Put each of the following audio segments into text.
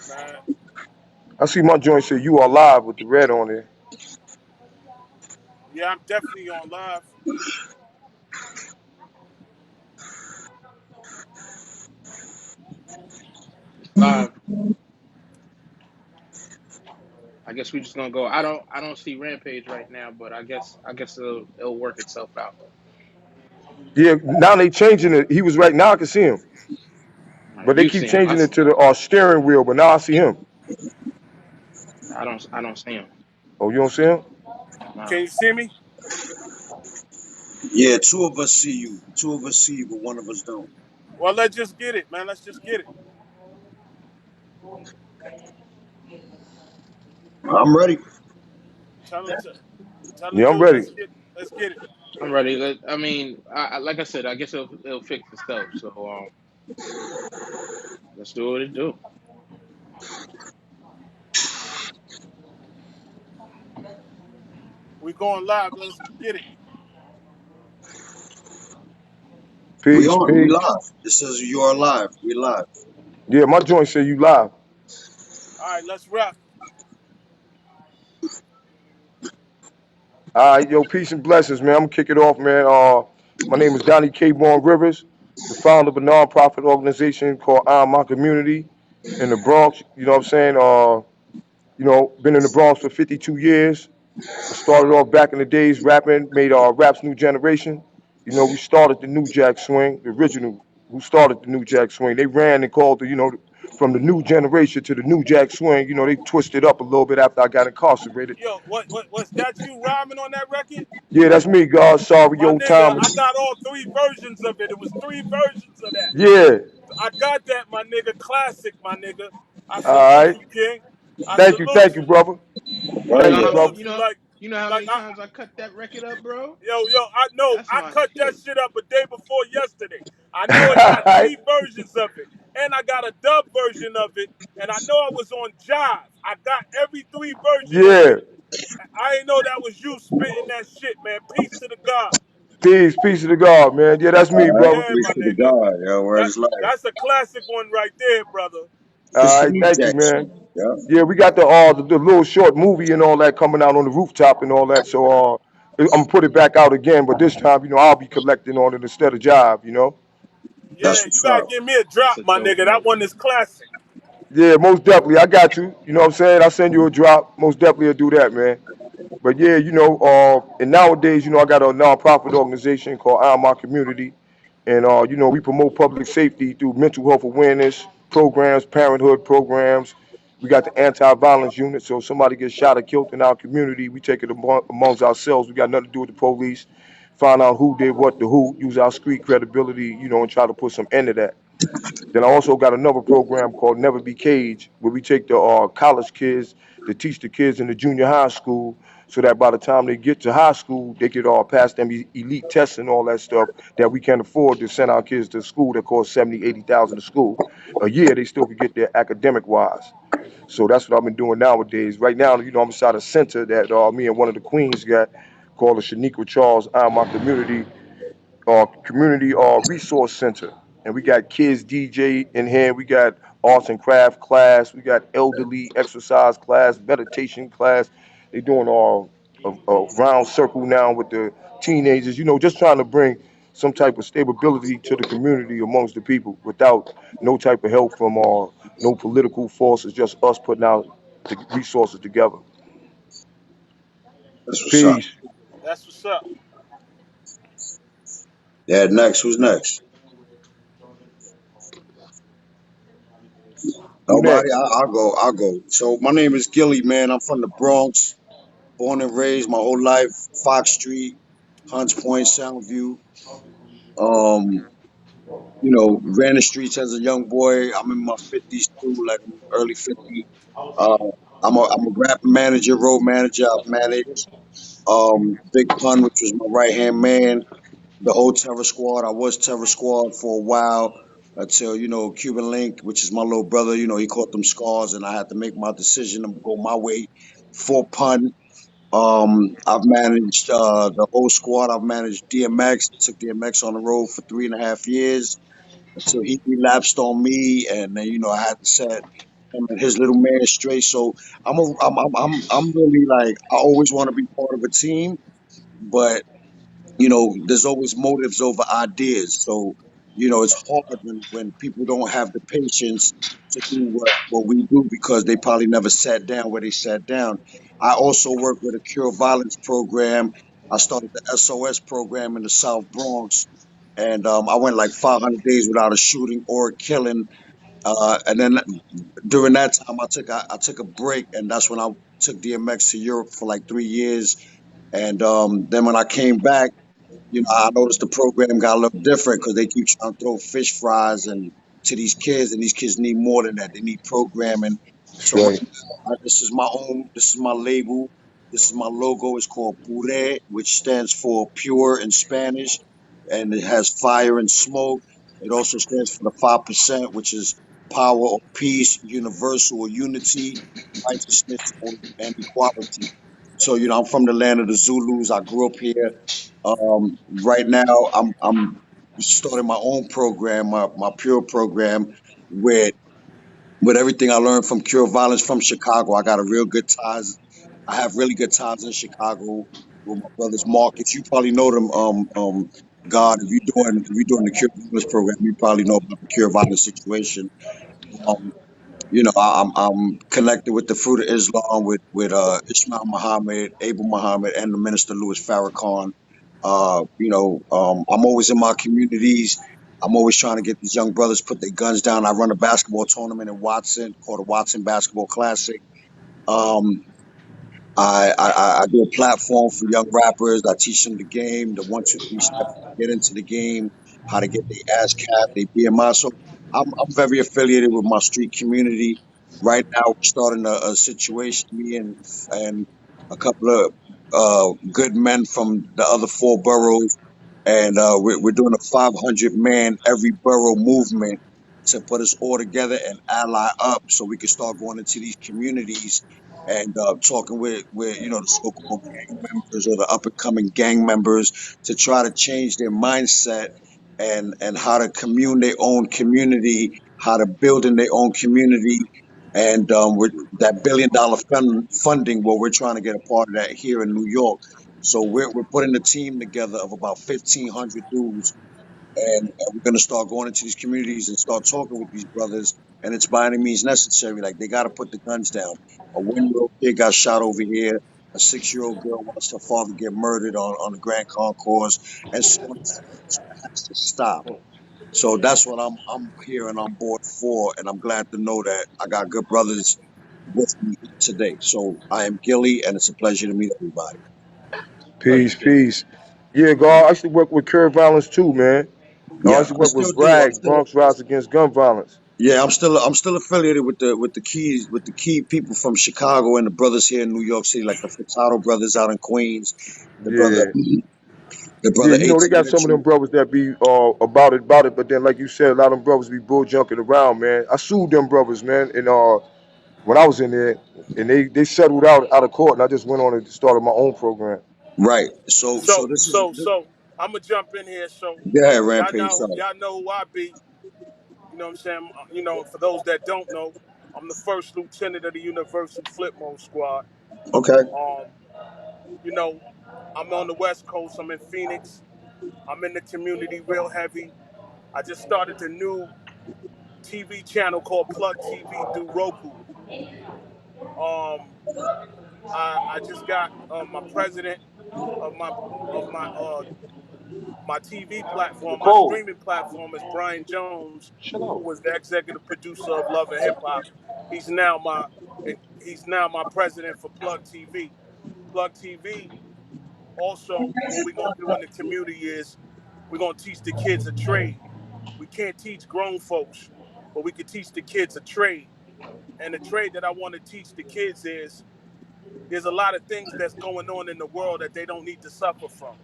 man. I see my joint say you are live with the red on there. Yeah, I'm definitely on live. Live. I guess we just gonna go. I don't see Rampage right now, but I guess it'll work itself out. Yeah, now they changing it. He was right now. I can see him, All right, but they you keep see him. changing it to the steering wheel. But now I see him. I don't see him. Oh, you don't see him? Nah. Can you see me? Yeah, two of us see you. Two of us see you, but one of us don't. Well, let's just get it, man. Let's just get it. I'm ready. Tell them to, tell them Yeah, I'm dude. ready. Let's get it. I'm ready. I mean, like I said, I guess it'll fix itself. So let's do what it do. We going live. Let's get it. We Peace, on. We peace. live. It says you are live. We live. Yeah, my joint say you live. All right, let's rock. All right, yo, peace and blessings, man. I'm gonna kick it off, man. My name is Donnie K. Born Rivers, the founder of a nonprofit organization called My Community in the Bronx. You know what I'm saying? Been in the Bronx for 52 years. I started off back in the days rapping, made rap's new generation. You know, we started the New Jack Swing, the original who started the New Jack Swing. They ran and called from the new generation to the New Jack Swing. You know, they twisted up a little bit after I got incarcerated. Yo, what was that? You rhyming on that record? Yeah, that's me, God. Sorry, My yo, nigga, time. I got all three versions of it. It was three versions of that. Yeah. I got that, my nigga. Classic, my nigga. I All salute right. you, King. I Thank salute you, you. brother. You Oh I know Thank you, how yeah. brother. salute you you. know you know how Like many I, times I cut that record up, bro? yo, I know. That's I my cut that shit. shit up a day before yesterday. I know it All got right. three versions of it, and I got a dub version of it. And I know I was on Jive. I got every three version of Yeah. it. I ain't know that was you spitting that shit, man. Peace to the God. Peace to the God, man. Yeah, that's me, All right. brother. Yeah, Praise my to the nigga. God. Yo, word That is life. that's a classic one right there, brother. It's All the right. New Thank you, Jack man. Swing. Yeah. Yeah, we got the little short movie and all that coming out on the rooftop and all that. So I'm gonna put it back out again, but this time, I'll be collecting on it instead of Jive. Yeah, That's you what's gotta up. give me a That's drop, a my dope nigga. That movie. one is classic. Yeah, most definitely. I got you. You know what I'm saying? I'll send you a drop. Most definitely I'll do that, man. But yeah, and nowadays, I got a nonprofit organization called My Community. And we promote public safety through mental health awareness programs, parenthood programs. We got the anti-violence unit. So if somebody gets shot or killed in our community, we take it amongst ourselves. We got nothing to do with the police. Find out who did what to who, use our street credibility, and try to put some end to that. Then I also got another program called Never Be Caged, where we take the college kids to teach the kids in the junior high school, so that by the time they get to high school, they could all pass them elite tests and all that stuff that we can't afford to send our kids to school that costs 70, 80,000 a school a year. They still could get there academic wise. So that's what I've been doing nowadays. Right now, I'm inside a center that me and one of the queens got called the Shaniqua Charles My Community resource center, and we got kids DJ in here. We got arts and craft class. We got elderly exercise class, meditation class. They doing all a round circle now with the teenagers. Just trying to bring some type of stability to the community amongst the people without no type of help from no political forces. Just us putting out the resources together. That's what's up. Peace. That's what's up. Yeah. Next. Who's next? Who Nobody. next? I'll go. I'll go. So my name is Gilly, man. I'm from the Bronx. Born and raised my whole life. Fox Street, Hunts Point, Soundview. Um, ran the streets as a young boy. I'm in my 50s too, like I'm early 50. Uh, I'm a rap manager, road manager. I've managed Big Pun, which was my right hand man. The whole Terror Squad. I was Terror Squad for a while until Cuban Link, which is my little brother. He caught them scars, and I had to make my decision to go my way for Pun. I've managed the whole squad. I've managed DMX. Took DMX on the road for 3.5 years until he relapsed on me, and then I had to set him and his little man straight. So I'm really like I always want to be part of a team, but there's always motives over ideas. So, it's hard when people don't have the patience to do what we do because they probably never sat down where they sat down. I also work with a cure violence program. I started the SOS program in the South Bronx, and I went like 500 days without a shooting or a killing. And then during that time, I took a break, and that's when I took DMX to Europe for like 3 years. And then when I came back, I noticed the program got a little different because they keep trying to throw fish fries and to these kids, and these kids need more than that. They need programming. That's So right right. now, this is my label, this is my logo. It's called Pure, which stands for pure in Spanish, and it has fire and smoke. It also stands for the 5%, which is power or peace, universal or unity, righteousness and equality. So I'm from the land of the Zulus. I grew up here. Right now, I'm starting my own program, my Pure program, with everything I learned from Cure Violence from Chicago. I got a real good ties. I have really good ties in Chicago with my brothers Marcus. You probably know them. God, if you're doing the Cure Violence program, you probably know about the Cure Violence situation. Um, I'm connected with the Fruit of Islam, with Ismail Muhammad, Abel Muhammad, and the Minister Louis Farrakhan. I'm always in my communities. I'm always trying to get these young brothers put their guns down. I run a basketball tournament in Watson called the Watson Basketball Classic. Um, I do a platform for young rappers. I teach them the game, the 1, 2, 3 steps to get into the game, how to get their ass capped, their BMI. So I'm very affiliated with my street community. Right now, we're starting a situation. Me and a couple of good men from the other 4 boroughs, and we're doing a 500-man every borough movement to put us all together and ally up, so we can start going into these communities and talking with the so-called gang members or the up and coming gang members to try to change their mindset and how to commune their own community, how to build in their own community. And with that $1 billion funding, well, we're trying to get a part of that here in New York. So we're putting a team together of about 1,500 dudes, and we're gonna start going into these communities and start talking with these brothers. And it's by any means necessary. Like, they got to put the guns down. A 1-year-old kid got shot over here. A 6-year-old girl watched her father get murdered on the Grand Concourse, and so on and so forth. So it has to stop. So that's what I'm here and I'm board for, and I'm glad to know that I got good brothers with me today. So I am Gilly, and it's a pleasure to meet everybody. Pleasure, Peace, Gilly. peace. Yeah, God, I used to work with Cure Violence too, man. I Yeah, used to I work still with do. Bragg, Bronx Rise Against Gun Violence. I'm still affiliated with the key people from Chicago and the brothers here in New York City, like the Furtado brothers out in Queens, the brother Yeah. the Yeah, brother they 18 got some of them Mitchell. brothers that be about it, but then like you said, a lot of them brothers be bull junking around, man. I sued them brothers, man, and when I was in there, and they settled out of court, and I just went on and started my own program. Right. So So, this is so, so I'm gonna jump in here. So, go ahead, y'all Rampage. know, Sorry. y'all know who I be. You know what I'm saying? For those that don't know, I'm the first lieutenant of the Universal Flip Mode Squad. Okay. Um, you know, I'm on the West Coast. I'm in Phoenix. I'm in the community real heavy. I just started a new TV channel called Plug TV through Roku. Um, I just got my president of my TV platform, my Nicole, streaming platform is Brian Jones, chill who out. was the executive producer of Love and Hip Hop. He's now my he's now my president for Plug TV. Plug TV. Also, what we're gonna do in the community is we're gonna teach the kids a trade. We can't teach grown folks, but we can teach the kids a trade. And the trade that I want to teach the kids is there's a lot of things that's going on in the world that they don't need to suffer from.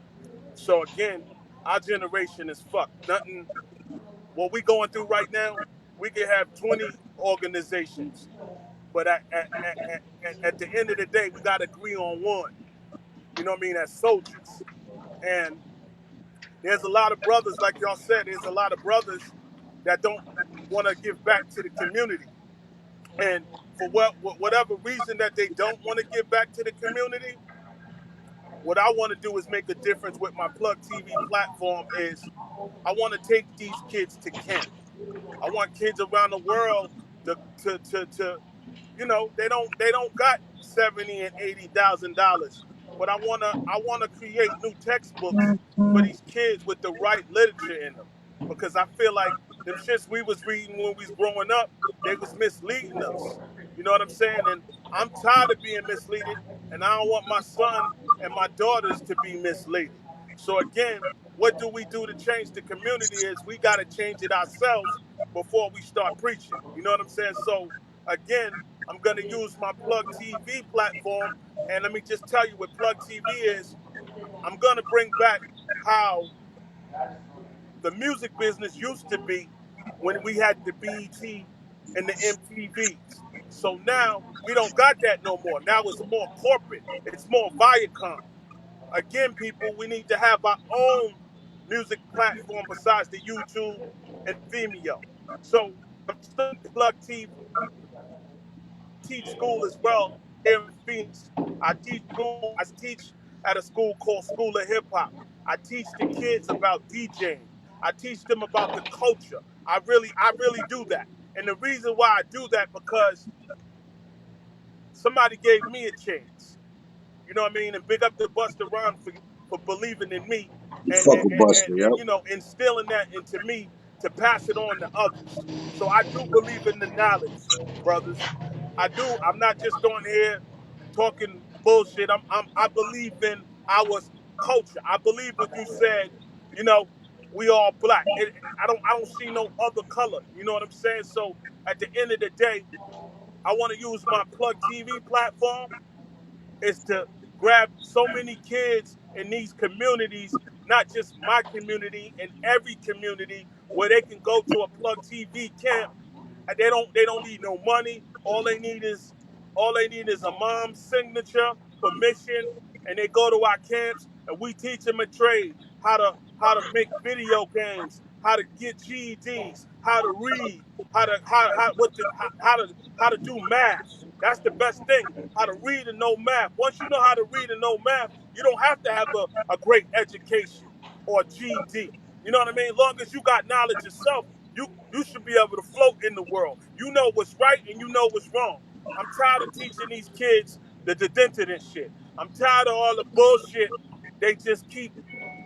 So again, our generation is fucked. Nothing. What we going through right now, we could have 20 organizations, but at the end of the day, we got to agree on one. You know what I mean? As soldiers, and there's a lot of brothers, like y'all said, there's a lot of brothers that don't want to give back to the community. And for whatever reason that they don't want to give back to the community, what I want to do is make a difference with my Plug TV platform. Is I want to take these kids to camp. I want kids around the world to they don't got 70 and $80,000, but I wanna create new textbooks for these kids with the right literature in them, because I feel like them shits we was reading when we was growing up, they was misleading us. You know what I'm saying? And I'm tired of being misleaded, and I don't want my son and my daughters to be misleaded. So again, what do we do to change the community? Is we got to change it ourselves before we start preaching. You know what I'm saying? So again, I'm going to use my Plug TV platform. And let me just tell you what Plug TV is. I'm going to bring back how the music business used to be when we had the BET and the MTVs. So now we don't got that no more. Now it's more corporate. It's more Viacom. Again, people, we need to have our own music platform besides the YouTube and Vimeo. So I'm studying Plug TV, teach school as well here in Phoenix. I teach school. I teach at a school called School of Hip Hop. I teach the kids about DJing. I teach them about the culture. I really do that. And the reason why I do that, because somebody gave me a chance. You know what I mean? And big up to Busta Rhymes for believing in me, You and, fuck and, with Buster, and, yep. and instilling that into me to pass it on to others. So I do believe in the knowledge, brothers. I do. I'm not just on here talking bullshit. I believe in our culture. I believe what you said. You know, we all black. I don't see no other color. You know what I'm saying? So at the end of the day, I want to use my Plug TV platform is to grab so many kids in these communities, not just my community, in every community, where they can go to a Plug TV camp. And they don't need no money. All they need is a mom's signature, permission, and they go to our camps and we teach them a trade, how to make video games, how to get GEDs, how to read, how to do math. That's the best thing. How to read and know math. Once you know how to read and know math, you don't have to have a great education or a GED. You know what I mean? As long as you got knowledge yourself, you should be able to float in the world. You know what's right and you know what's wrong. I'm tired of teaching these kids the dented and shit. I'm tired of all the bullshit they just keep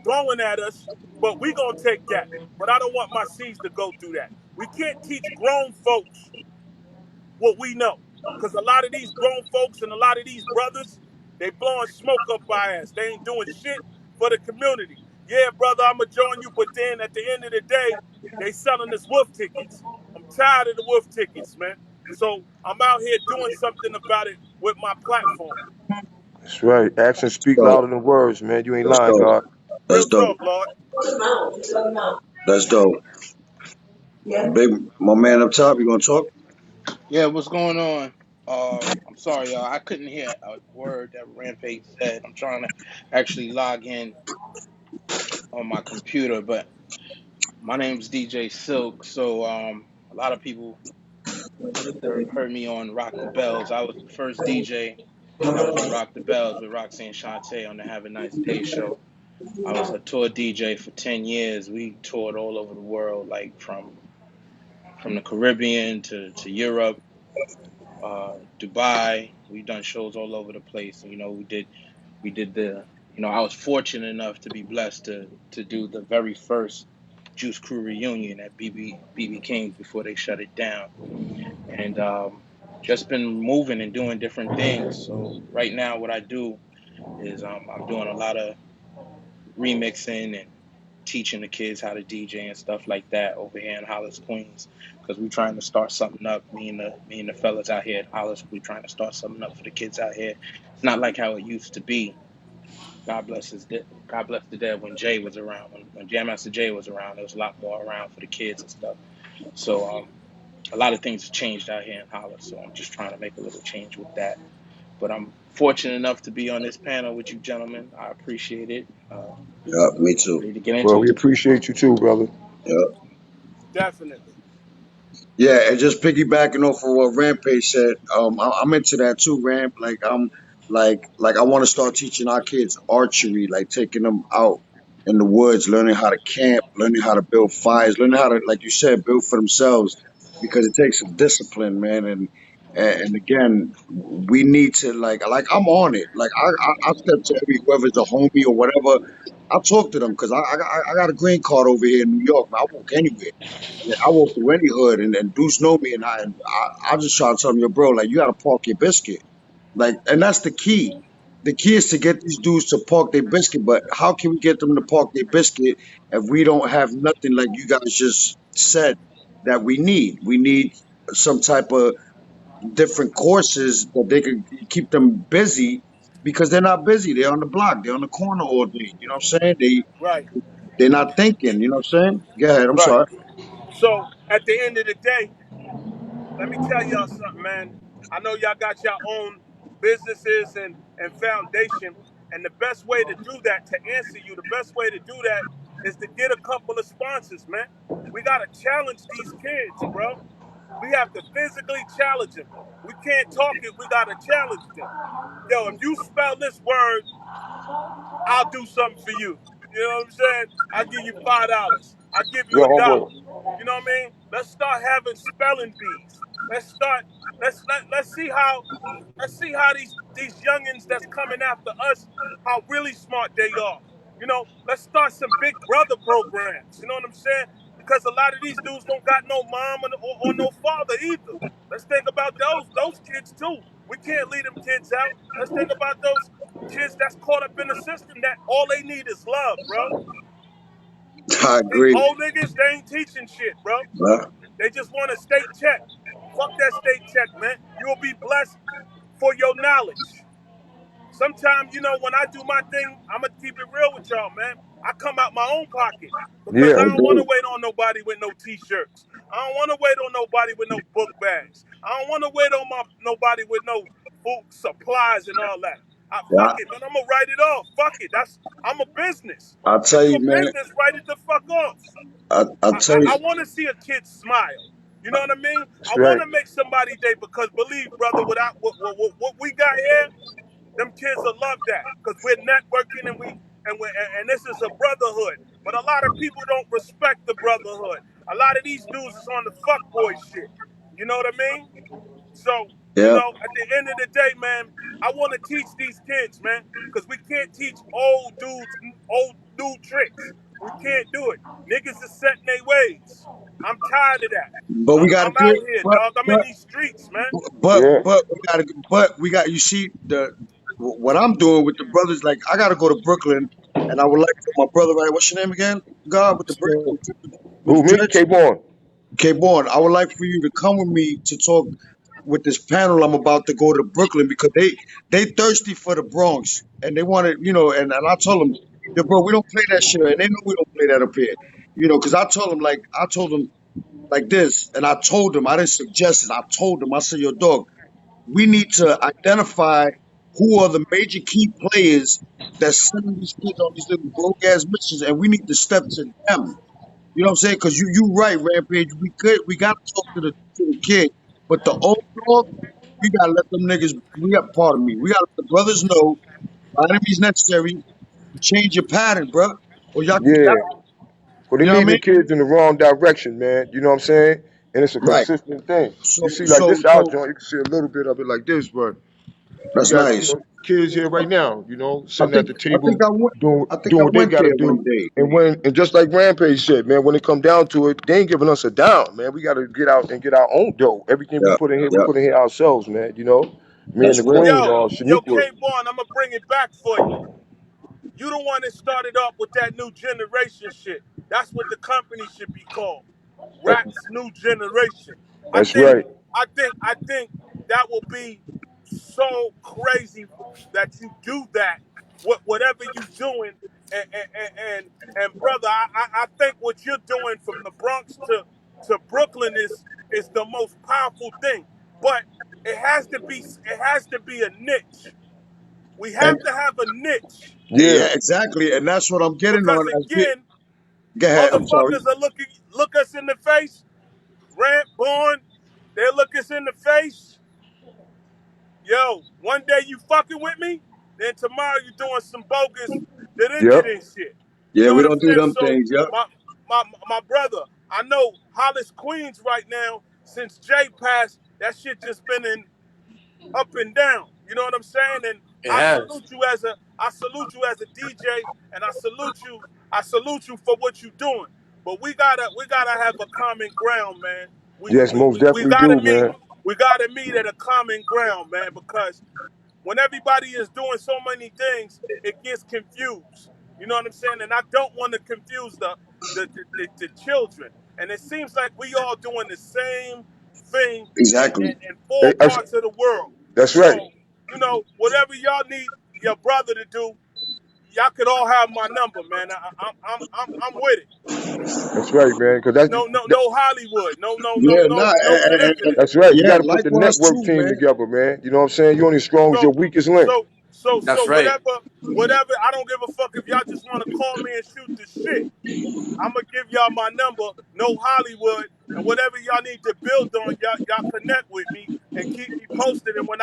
throwing at us, but we gonna take that. But I don't want my seeds to go through that. We can't teach grown folks what we know. Because a lot of these grown folks and a lot of these brothers, they blowing smoke up our ass. They ain't doing shit for the community. Yeah, brother, I'ma join you, but then at the end of the day, they selling us wolf tickets. I'm tired of the wolf tickets, man. So I'm out here doing something about it with my platform. That's right. Actions speak So louder than words, man. You ain't that's lying, dope. God. That's Real dope. talk, Lord. That's dope. Big, my man up top, you gonna talk? Yeah, what's going on? I'm sorry, y'all. I couldn't hear a word that Rampage said. I'm trying to actually log in on my computer, but my name's DJ Silk. So a lot of people heard me on Rock the Bells. I was the first DJ that was on Rock the Bells with Roxanne Shante on the Have a Nice Day show. I was a tour DJ for 10 years. We toured all over the world, like from the Caribbean to Europe, Dubai. We've done shows all over the place. And, we did the, I was fortunate enough to be blessed to do the very first Juice Crew reunion at BB King's before they shut it down, and just been moving and doing different things. So right now, what I do is I'm doing a lot of remixing and teaching the kids how to DJ and stuff like that over here in Hollis, Queens, because we're trying to start something up. Me and the fellas out here at Hollis, we're trying to start something up for the kids out here. It's not like how it used to be. God bless the dead when Jay was around. When Jam Master Jay was around, there was a lot more around for the kids and stuff. So a lot of things have changed out here in Hollis. So I'm just trying to make a little change with that. But I'm fortunate enough to be on this panel with you gentlemen. I appreciate it. Yeah, me too. Ready to get Well, into we it. appreciate you too, brother. Yeah. Definitely. Yeah, and just piggybacking off of what Rampage said, I'm into that too, Ramp. Like I'm like I want to start teaching our kids archery, like taking them out in the woods, learning how to camp, learning how to build fires, learning how to, like you said, build for themselves, because it takes some discipline, man. And again, we need to like I'm on it. Like I step to every whoever's a homie or whatever. I talk to them because I got a green card over here in New York, man. I walk anywhere. Yeah, I walk through any hood, and dudes know me, and I just try to tell them, yo, bro, like you got to park your biscuit, like, and that's the key. The key is to get these dudes to park their biscuit, but how can we get them to park their biscuit if we don't have nothing like you guys just said that we need? We need some type of different courses that they could keep them busy because they're not busy. They're on the block. They're on the corner all day. You know what I'm saying? Right, They're not thinking. You know what I'm saying? Go ahead. I'm right. sorry. So at the end of the day, let me tell y'all something, man. I know y'all got your own businesses and foundation, and the best way to do that, to answer you, the best way to do that is to get a couple of sponsors, man. We gotta challenge these kids, bro. We have to physically challenge them. We can't talk it. We gotta challenge them. Yo, if you spell this word, I'll do something for you. You know what I'm saying? I'll give you $5. I'll give you Yeah, $1. homeboy. You know what I mean? Let's start having spelling bees. Let's start. Let's see how. Let's see how these youngins that's coming after us, how really smart they are. You know, let's start some Big Brother programs. You know what I'm saying? Because a lot of these dudes don't got no mom or no father either. Let's think about those kids too. We can't leave them kids out. Let's think about those kids that's caught up in the system that all they need is love, bro. I These agree. old niggas, they ain't teaching shit, bro. They just want a state check. Fuck that state check, man. You'll be blessed for your knowledge. Sometimes, you know, when I do my thing, I'm gonna keep it real with y'all, man. I come out my own pocket because Yeah, I I don't want to agree. wait on nobody with no t-shirts. I don't want to wait on nobody with no book bags. I don't want to wait on nobody with no food supplies and all that. Yeah, Fuck it, man. I'm gonna write it off. Fuck it. I'm a business. I If tell you you, a man. business, write it the fuck off. I I, tell I, you. I want to see a kid smile. You know what I mean? that's I want right. to make somebody day because believe, brother, without what we got here, them kids will love that because we're networking and this is a brotherhood. But a lot of people don't respect the brotherhood. A lot of these dudes is on the fuckboy shit. You know what I mean? So, you Yeah, know, at the end of the day, man, I want to teach these kids, man, because we can't teach old dudes old new tricks. We can't do it. Niggas is set in their ways. I'm tired of that. but we got to I'm get, out here, dog. I'm in these streets, man. Yeah, we got. You see what I'm doing with the brothers. Like I got to go to Brooklyn, and I would like for my brother. Right, what's your name again? God with the break with who the me? dreads. K-Born. Okay, Born. I would like for you to come with me to talk with this panel. I'm about to go to Brooklyn because they thirsty for the Bronx and they want to, and I told them, yo, bro, we don't play that shit, and they know we don't play that up here, because I told them like this, and I told them I didn't suggest it. I told them I said, yo, dog, we need to identify who are the major key players that's sending these kids on these little broke ass missions, and we need to step to them. You know what I'm saying? Because you right, Rampage. We gotta talk to the kid, but the old dog, we gotta let them niggas. We got part of me. We gotta let the brothers know by enemies necessary to change your pattern, bro, or y'all can die. Yeah. Well, they You know what I leading mean? the kids in the wrong direction, man. You know what I'm saying? And it's a Right. consistent thing. So You see, like so this our so joint, you can see a little bit of it like this, but we that's got, nice. kids here right now, I sitting at think the I think table I went. doing I think doing I what they went gotta there one do. day. And just like Rampage said, man, when it come down to it, they ain't giving us a down, man. We gotta get out and get our own dough. Everything we Yeah, put in here, we yeah. put in here ourselves, man. Me and That's the real. Queen, Yo, Shaniqua. K-Born, I'm going to bring it back for you. You the one that started up with that new generation shit. That's what the company should be called. That, Raps New Generation. I that's think right. I think that will be so crazy that you do that. Whatever you doing and brother, I think what you're doing from the Bronx to Brooklyn is the most powerful thing. But it has to be a niche. We And have to have a niche Yeah. yeah, exactly. And that's what I'm getting because on. again, Go ahead. I'm sorry. motherfuckers are look us in the face. Rant, Born, they look us in the face. Yo, one day you fucking with me, then tomorrow you doing some bogus Yep. and shit. You Yeah, know we what I'm don't do saying? them So things. Yep. my my brother, I know Hollis Queens right now, since Jay passed, that shit just been in up and down. You know what I'm saying? And It has. I salute you as a DJ, and I salute you for what you're doing. But we gotta have a common ground, man. We Yes, we most we, we definitely gotta do, meet man. we gotta meet at a common ground, man, because when everybody is doing so many things, it gets confused. You know what I'm saying? And I don't want to confuse the children. And it seems like we all doing the same thing Exactly. in four Eh, parts of the world. That's right. So, whatever y'all need your brother to do, y'all could all have my number, man. I'm with it. That's right, man. Because that's No Hollywood, Yeah, nah, no coincidence. that's right. You yeah, got to put the likewise network too, team man. together, man. You know what I'm saying? You're only as strong as your So weakest link. so That's right. whatever. I don't give a fuck if y'all just want to call me and shoot the shit. I'm gonna give y'all my number, no Hollywood, and whatever y'all need to build on, y'all connect with me and keep me posted. And when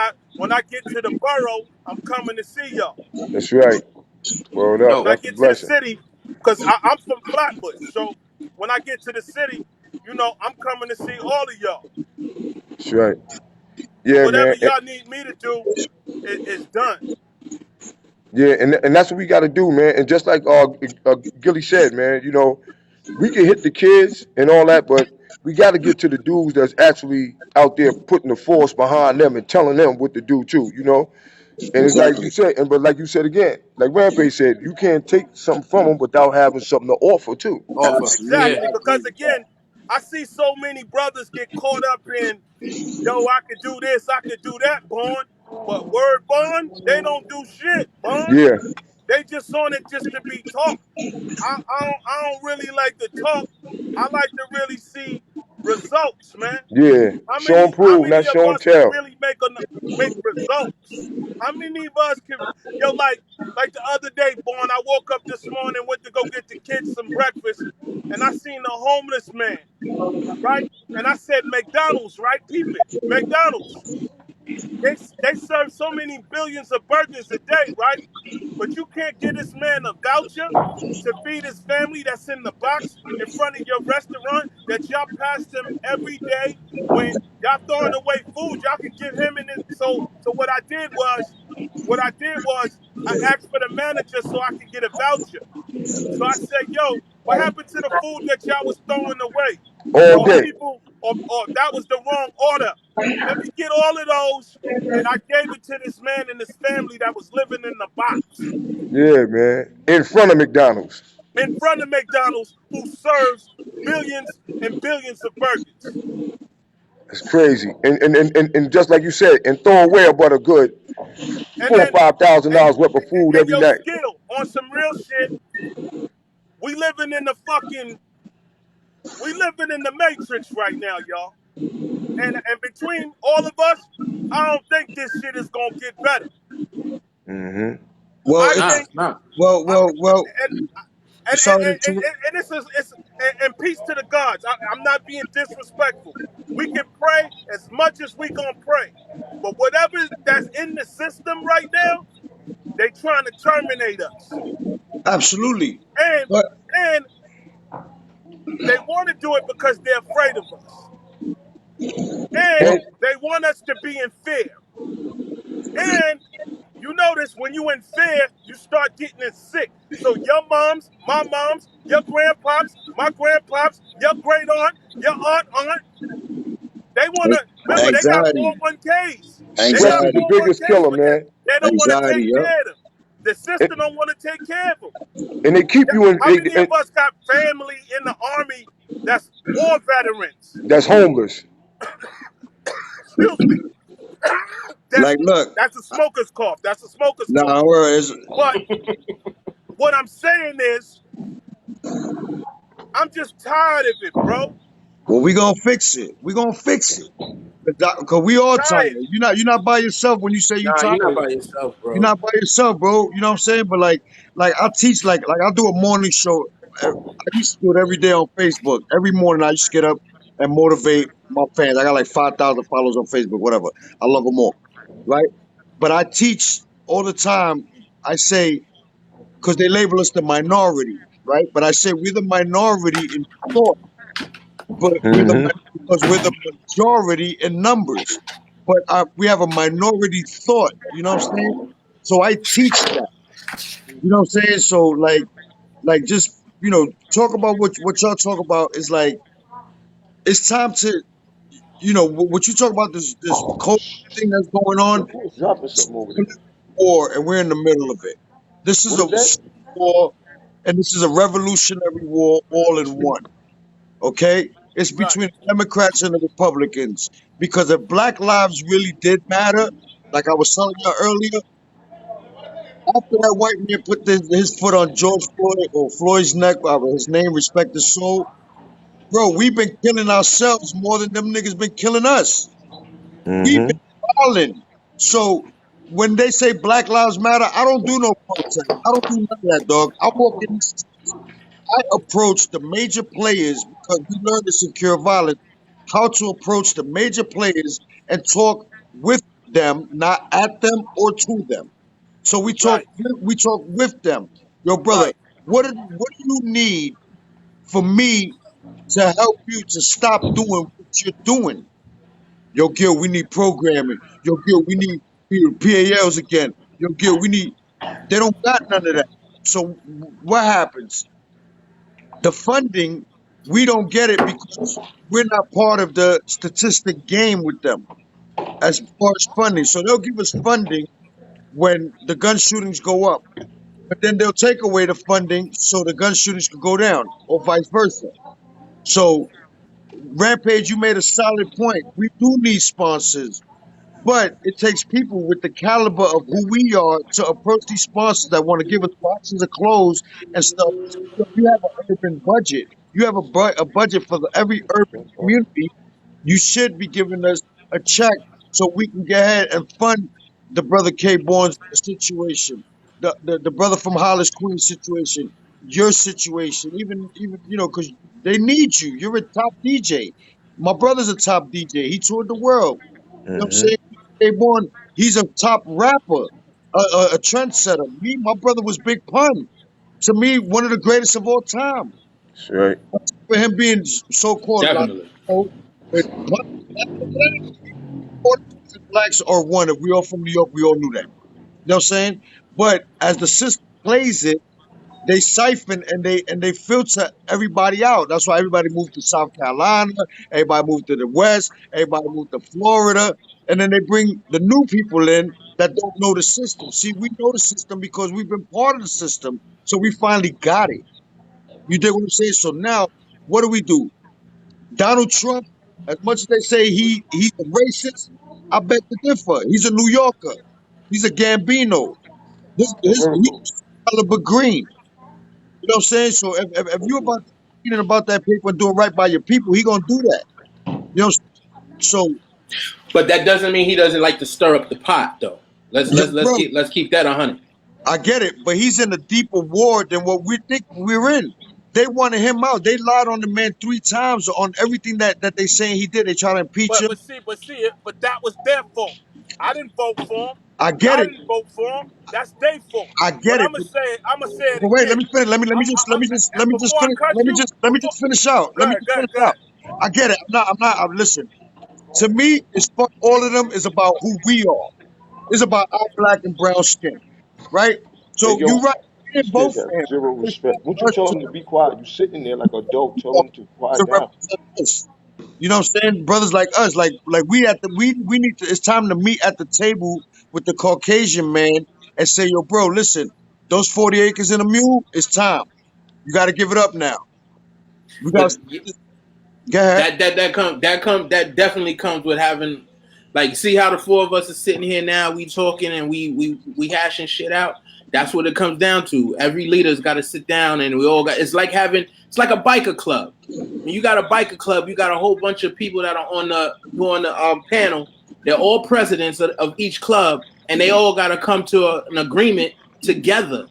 I get to the borough, I'm coming to see y'all. That's right. Word up. When I Dope. That's a get to the blessing. city, because I'm from Flatbush, so when I get to the city, I'm coming to see all of y'all. That's right. And Yeah, whatever man. y'all need me to do is done. Yeah, and that's what we got to do, man. And just like Gilly said, man, we can hit the kids and all that, but we got to get to the dudes that's actually out there putting the force behind them and telling them what to do too. And it's like you Exactly. said, but like you said again, like Rampage said, you can't take something from them without having something to offer too. Offer. Absolutely. Yeah. Exactly, because Absolutely. again, I see so many brothers get caught up in, yo, I could do this, I could do that, Bond. But word Bond, they don't do shit, Bond. Yeah, They just on it just to be talk. I don't really like to talk. I like to really see results, man. yeah. How Show many and how prove, many not of show and us can tell. really make results? How many of us can, like the other day, Born, I woke up this morning, went to go get the kids some breakfast, and I seen a homeless man, right? And I said, McDonald's, right? Peep it. McDonald's. They serve so many billions of burgers a day, right? But you can't get this man a voucher to feed his family that's in the box in front of your restaurant that y'all pass him every day when y'all throwing away food. Y'all can give him in it. So what I did was I asked for the manager so I could get a voucher. So I said, yo, what happened to the food that y'all was throwing away? All Or day. people, or that was the wrong order. Let me get all of those. And I gave it to this man and his family that was living in the box Yeah, man. In front of McDonald's. in front of McDonald's, who serves billions and billions of burgers. It's crazy. And just like you said, and throw away about a good And four or then, five thousand and, dollars worth of food and every yo, night. Skill, on some real shit, we living in the matrix right now, y'all. And between all of us, I don't think this shit is gonna get better. Hmm. Well, I it's Nah, think, nah. I, well. and I'm and and, sorry to and, interrupt. and this is it's and peace to the gods. I'm not being disrespectful. We can pray as much as we gonna pray, but whatever that's in the system right now, they trying to terminate us, Absolutely. and But and they want to do it because they're afraid of us, and well, And they want us to be in fear. And you notice when you in fear, you start getting it sick. So your moms, my moms, your grandpops, my grandpops, your great aunt, your aunt, they want to, remember, they got anxiety, 401ks. They stress got is the anxiety, 401ks, biggest killer, but they, man. they don't want to take anxiety. Yep. care of them. The And, system don't want to take care of them. and they keep you in. How many of us got family in the army that's war veterans? That's homeless. Excuse me. That's Like, look, that's a smoker's cough. That's a smoker's cough. nah, whereas, But what I'm saying is, I'm just tired of it, bro. well, we gonna fix it. We gonna fix it. Cause we all tired. Tired. You're not by yourself when you say you Nah, you're not tired. by yourself, You're bro. not by yourself, bro. You know what I'm saying? But like I teach, like I do a morning show. I used to do it every day on Facebook. Every morning I used to get up. and motivate my fans. I got like 5,000 followers on Facebook, whatever. I love them all, right? But I teach all the time. I say, because they label us the minority, right? But I say we're the minority in thought, but because we're the majority in numbers. But we have a minority thought. You know what I'm saying? So I teach that. You know what I'm saying? So like just talk about what y'all talk about is like it's time to what you talk about this Oh, COVID thing that's going on. yo, who's dropping something over there? War, and we're in the middle of it. This is What a is that? war, and this is a revolutionary war all in one. Okay, it's Right. between the Democrats and the Republicans because if Black lives really did matter, like I was telling you earlier, after that white man put his foot on George Floyd or Floyd's neck, his name, respect his soul, bro, we've been killing ourselves more than them niggas been killing us. We've been Mm-hmm. falling. So when they say Black Lives Matter, I don't do no protest. I don't do none of that, dog. I walk in. I approach the major players because we learned to secure violence. How to approach the major players and talk with them, not at them or to them. So we talk. Right. We talk with them. Yo, brother, Right. what do you need for me to help you to stop doing what you're doing? Yo, Gil, we need programming. Yo, Gil, we need PALs again. Yo, Gil, we need. They don't got none of that. So what happens? The funding, we don't get it because we're not part of the statistic game with them as far as funding. So they'll give us funding when the gun shootings go up, but then they'll take away the funding so the gun shootings can go down, or vice versa. So, Rampage, you made a solid point. We do need sponsors. But it takes people with the caliber of who we are to approach these sponsors that want to give us boxes of clothes and stuff. So you have an urban budget. You have a budget for every urban community. You should be giving us a check so we can go ahead and fund the brother K. Bourne's situation, the brother from Hollis Queens situation, your situation, even because they need you. You're a top DJ. My brother's a top DJ. He toured the world. You know what I'm Mm-hmm. saying? K-Born, he's a top rapper, a trendsetter. Me, my brother was Big Pun. To me, one of the greatest of all time. That's right. For him being so-called Definitely. Latino, but blacks are one. If we all from New York, we all knew that. You know what I'm saying? But as the system plays it, they siphon and they filter everybody out. That's why everybody moved to South Carolina, everybody moved to the West, everybody moved to Florida, and then they bring the new people in that don't know the system. See, we know the system because we've been part of the system, so we finally got it. You dig what I'm saying? So now, what do? Donald Trump, as much as they say he's a racist, I bet to differ. He's a New Yorker. He's a Gambino. A He's Virgo. caliber green. You know what I'm saying? So if you about that paper and doing right by your people, he gonna do that. You know what I'm saying? So But that doesn't mean he doesn't like to stir up the pot, though. Let's yo, let's let's bro, keep let's keep that 100. I get it, but he's in a deeper war than what we think we're in. They wanted him out. They lied on the man 3 times on everything that they saying he did. They try to impeach But him. but that was their fault. I didn't vote for him. I get Y'all it. didn't vote for him. That's their fault. I But get it. I'm gonna say it But wait, let again. me finish. Let me just Before I finish. cut you, Let me before just finish out. go Let me ahead, just go ahead, finish go out. ahead. I get it. Listen, to me, it's fuck all of them is about who we are. It's about our black and brown skin, right? Hey, So you're yo, right. We didn't these vote kids for have him. zero It's respect. Would you for us tell them to be quiet? You sitting there like a dog. Tell them to to quiet down. represent us. You know what I'm saying? Brothers like us, like we need to. It's time to meet at the table with the Caucasian man and say, yo, bro, listen, those 40 acres and a mule, it's time. You got to give it up now. We got But to go ahead. that definitely comes with having, like, see how the four of us are sitting here now, we talking and we hashing shit out. That's what it comes down to. Every leader's got to sit down and we all got. It's like a biker club. When you got a biker club, you got a whole bunch of people that are on the panel. They're all presidents of each club, and they all got to come to an agreement together.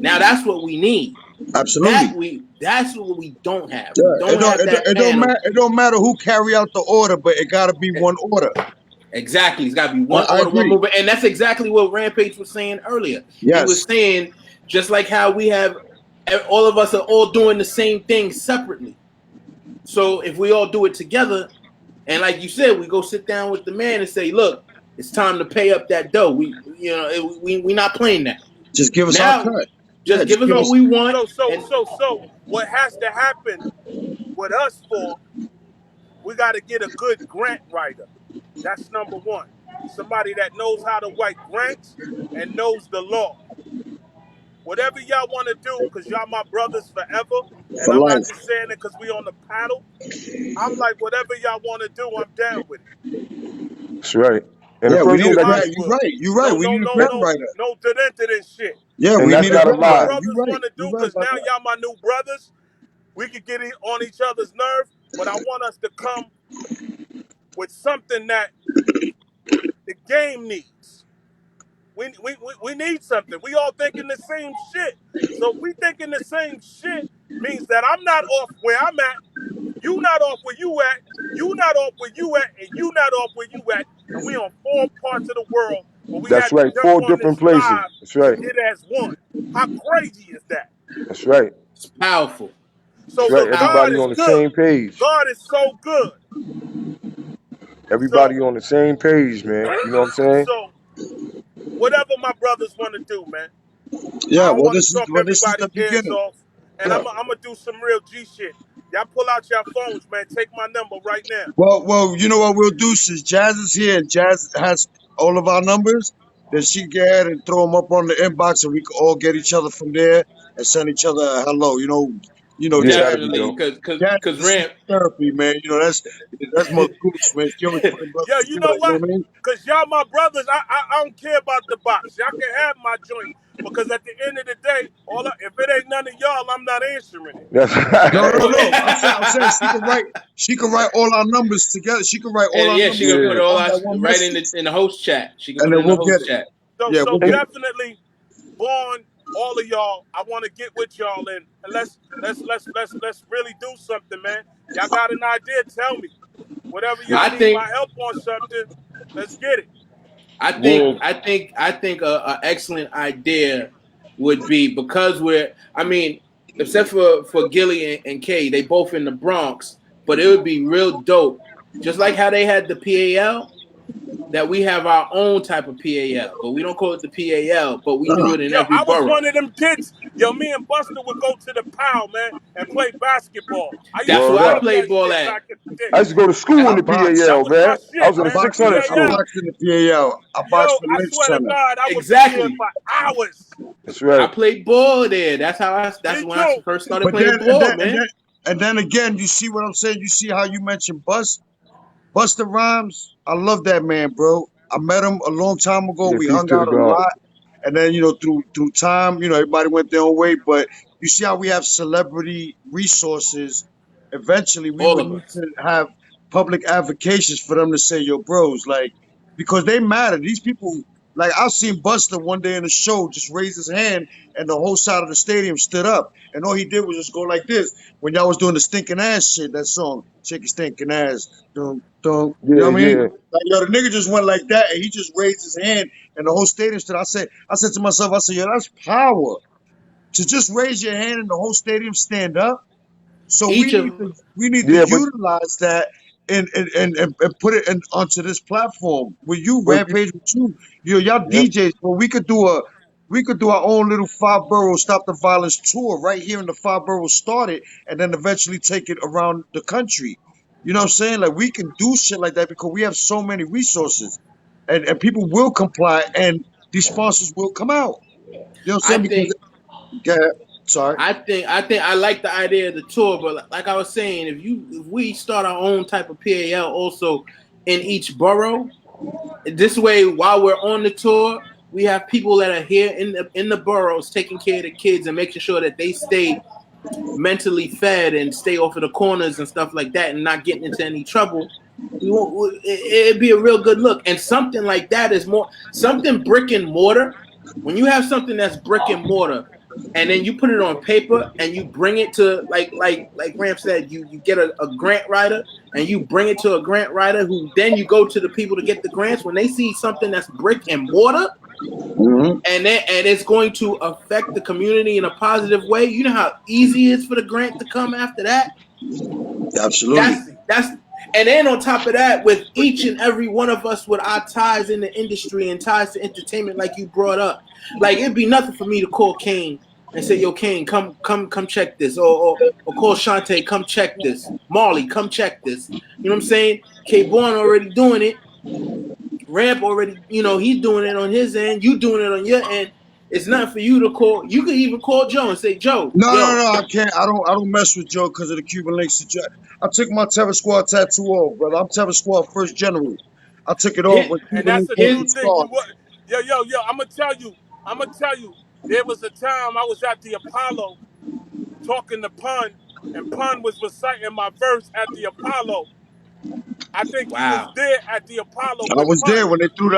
Now that's what we need. Absolutely. That's what we don't have. Yeah. We don't have that panel. It don't matter who carry out the order, but it gotta be one order. Exactly. It's got to be one I order, one agree. movement. And that's exactly what Rampage was saying earlier. He was Yes. saying, just like how we have, all of us are all doing the same thing separately. So if we all do it together, and like you said, we go sit down with the man and say, look, it's time to pay up that dough. We not playing that. Just give us our Now, cut. just Yeah, give just us give what us. we want. And So what has to happen with us we got to get a good grant writer. That's number one. Somebody that knows how to write grants and knows the law. Whatever y'all want to do, because y'all my brothers forever, and For I'm not life. just saying it because we on the paddle. I'm like, whatever y'all want to do, I'm down with it. That's right. And the Yeah, we first need thing No a that you grant. You're Hollywood. right. You're right. No, We no, need a no, yeah, grant no, writer. no Demented shit. Yeah, and we that's need a not a Whatever grant y'all lie. writer. You're brothers right. want to You're do, right because about now that. y'all my new brothers, we could get on each other's nerve, but I want us to come with something that the game needs. We need something. We all thinking the same shit. So if we thinking the same shit, means that I'm not off where I'm at, you not off where you at, you not off where you at, and you not off where you at, and we on four parts of the world, but we That's had to right. jump 4 on different this places. vibe That's to right. get as one. How crazy is that? That's right. it's powerful. That's So right. look, God Everybody Powerful. is on the good. same page. God is so good. Everybody So on the same page, man. You know what I'm saying? so whatever my brothers want to do, man. Yeah, I don't want to talk well this is the everybody's ears beginning. off, and Yeah. I'm gonna do some real G shit. Y'all pull out your phones, man. Take my number right now. Well, you know what we'll do since Jazz is here and Jazz has all of our numbers, then she can go ahead and throw them up on the inbox and we can all get each other from there and send each other a hello. Yeah, Jazz, that'd be Definitely, dope. because this is Ramp. therapy, man. That's my gooch, man. She always putting Yo, brothers you together, know you know what? what I mean? Cause y'all my brothers. I don't care about the box. Y'all can have my joint. Because at the end of the day, if it ain't none of y'all, I'm not answering it. That's No, no, That's no. I'm saying she can write all our numbers together. She can write all and our yeah, she numbers gonna put yeah. it all on our that one right message in the host chat. She can and put it then in the we'll get host it. chat. So Yeah, so we'll get And it. definitely, Born, all of y'all, I want to get with y'all and let's really do something, man. Y'all got an idea? Tell me. Whatever y'all I need think my help on something, let's get it. I yeah, think a excellent idea would be because we're I mean, except for Gilly and Kay, they both in the Bronx, but it would be real dope. Just like how they had the PAL, that we have our own type of PAL, but we don't call it the PAL, but we do Nah. it in Yo, every I was borough. one of them kids. Yo, me and Buster would go to the POW, man, and play basketball. I used That's to word where I love up. that played ball shit at. back in the day. I used to go to school That's in I the box. That PAL, was my man. I shit, was in I the man. box in the 600 I school. PAL. box in the PAL. I box Yo, for I Lynch swear to Center. God, I would be there exactly. for hours. That's I right. played ball there. That's Me when I too. first started But then playing ball, man. and then again, you see what I'm saying? You see how you mentioned Busta Rhymes? I love that man, bro. I met him a long time ago. Yeah, We peace hung to the out a God. lot. And then, through time, everybody went their own way. But you see how we have celebrity resources. Eventually, we All would of need us. to have public advocations for them to say, yo, bros, like, because they matter. These people, like, I've seen Buster one day in a show just raise his hand and the whole side of the stadium stood up. And all he did was just go like this when y'all was doing the stinking ass shit, that song, Shake Your Stinking Ass. Dun, dun, you know Yeah, what I mean? yeah. Like, yo, the nigga just went like that and he just raised his hand and the whole stadium stood. I said to myself, I said, yo, that's power. To just raise your hand and the whole stadium stand up. So Each of we need to Yeah, but utilize that and put it onto this platform. With you, but you, Rampage, with y'all yep. DJs, but we could do our own little five borough stop the violence tour right here in the five boroughs started and then eventually take it around the country. You know what I'm saying? Like we can do shit like that because we have so many resources. And people will comply and these sponsors will come out. You know what I'm I saying? Because think yeah, sorry. I like the idea of the tour, but like I was saying, if we start our own type of PAL also in each borough, this way while we're on the tour, we have people that are here in the boroughs taking care of the kids and making sure that they stay mentally fed and stay off of the corners and stuff like that and not getting into any trouble. It'd be a real good look. And something like that is more something brick and mortar. When you have something that's brick and mortar, and then you put it on paper and you bring it to like Ram said, you get a grant writer and you bring it to a grant writer who then you go to the people to get the grants when they see something that's brick and mortar Mm-hmm. and it's going to affect the community in a positive way. You know how easy it is for the grant to come after that. Absolutely. That's and then on top of that, with each and every one of us with our ties in the industry and ties to entertainment, like you brought up, like it'd be nothing for me to call Kane and say, "Yo, Kane, come check this," or call Shantae, "Come check this." Marley, come check this. You know what I'm saying? K. Born already doing it. Ramp already, he's doing it on his end. You doing it on your end. It's not for you to call. You could even call Joe and say, "Joe, No, no, yo, no, I can't. I don't mess with Joe because of the Cuban links. I took my Terror Squad tattoo off, brother. I'm Terror Squad first general. I took it off hit, when And Cuban that's links a bought hit." true the thing. scar. Yo. I'm gonna tell you. There was a time I was at the Apollo talking to Pun, and Pun was reciting my verse at the Apollo. I think you was Wow. there at the Apollo I with was there Pun. when they threw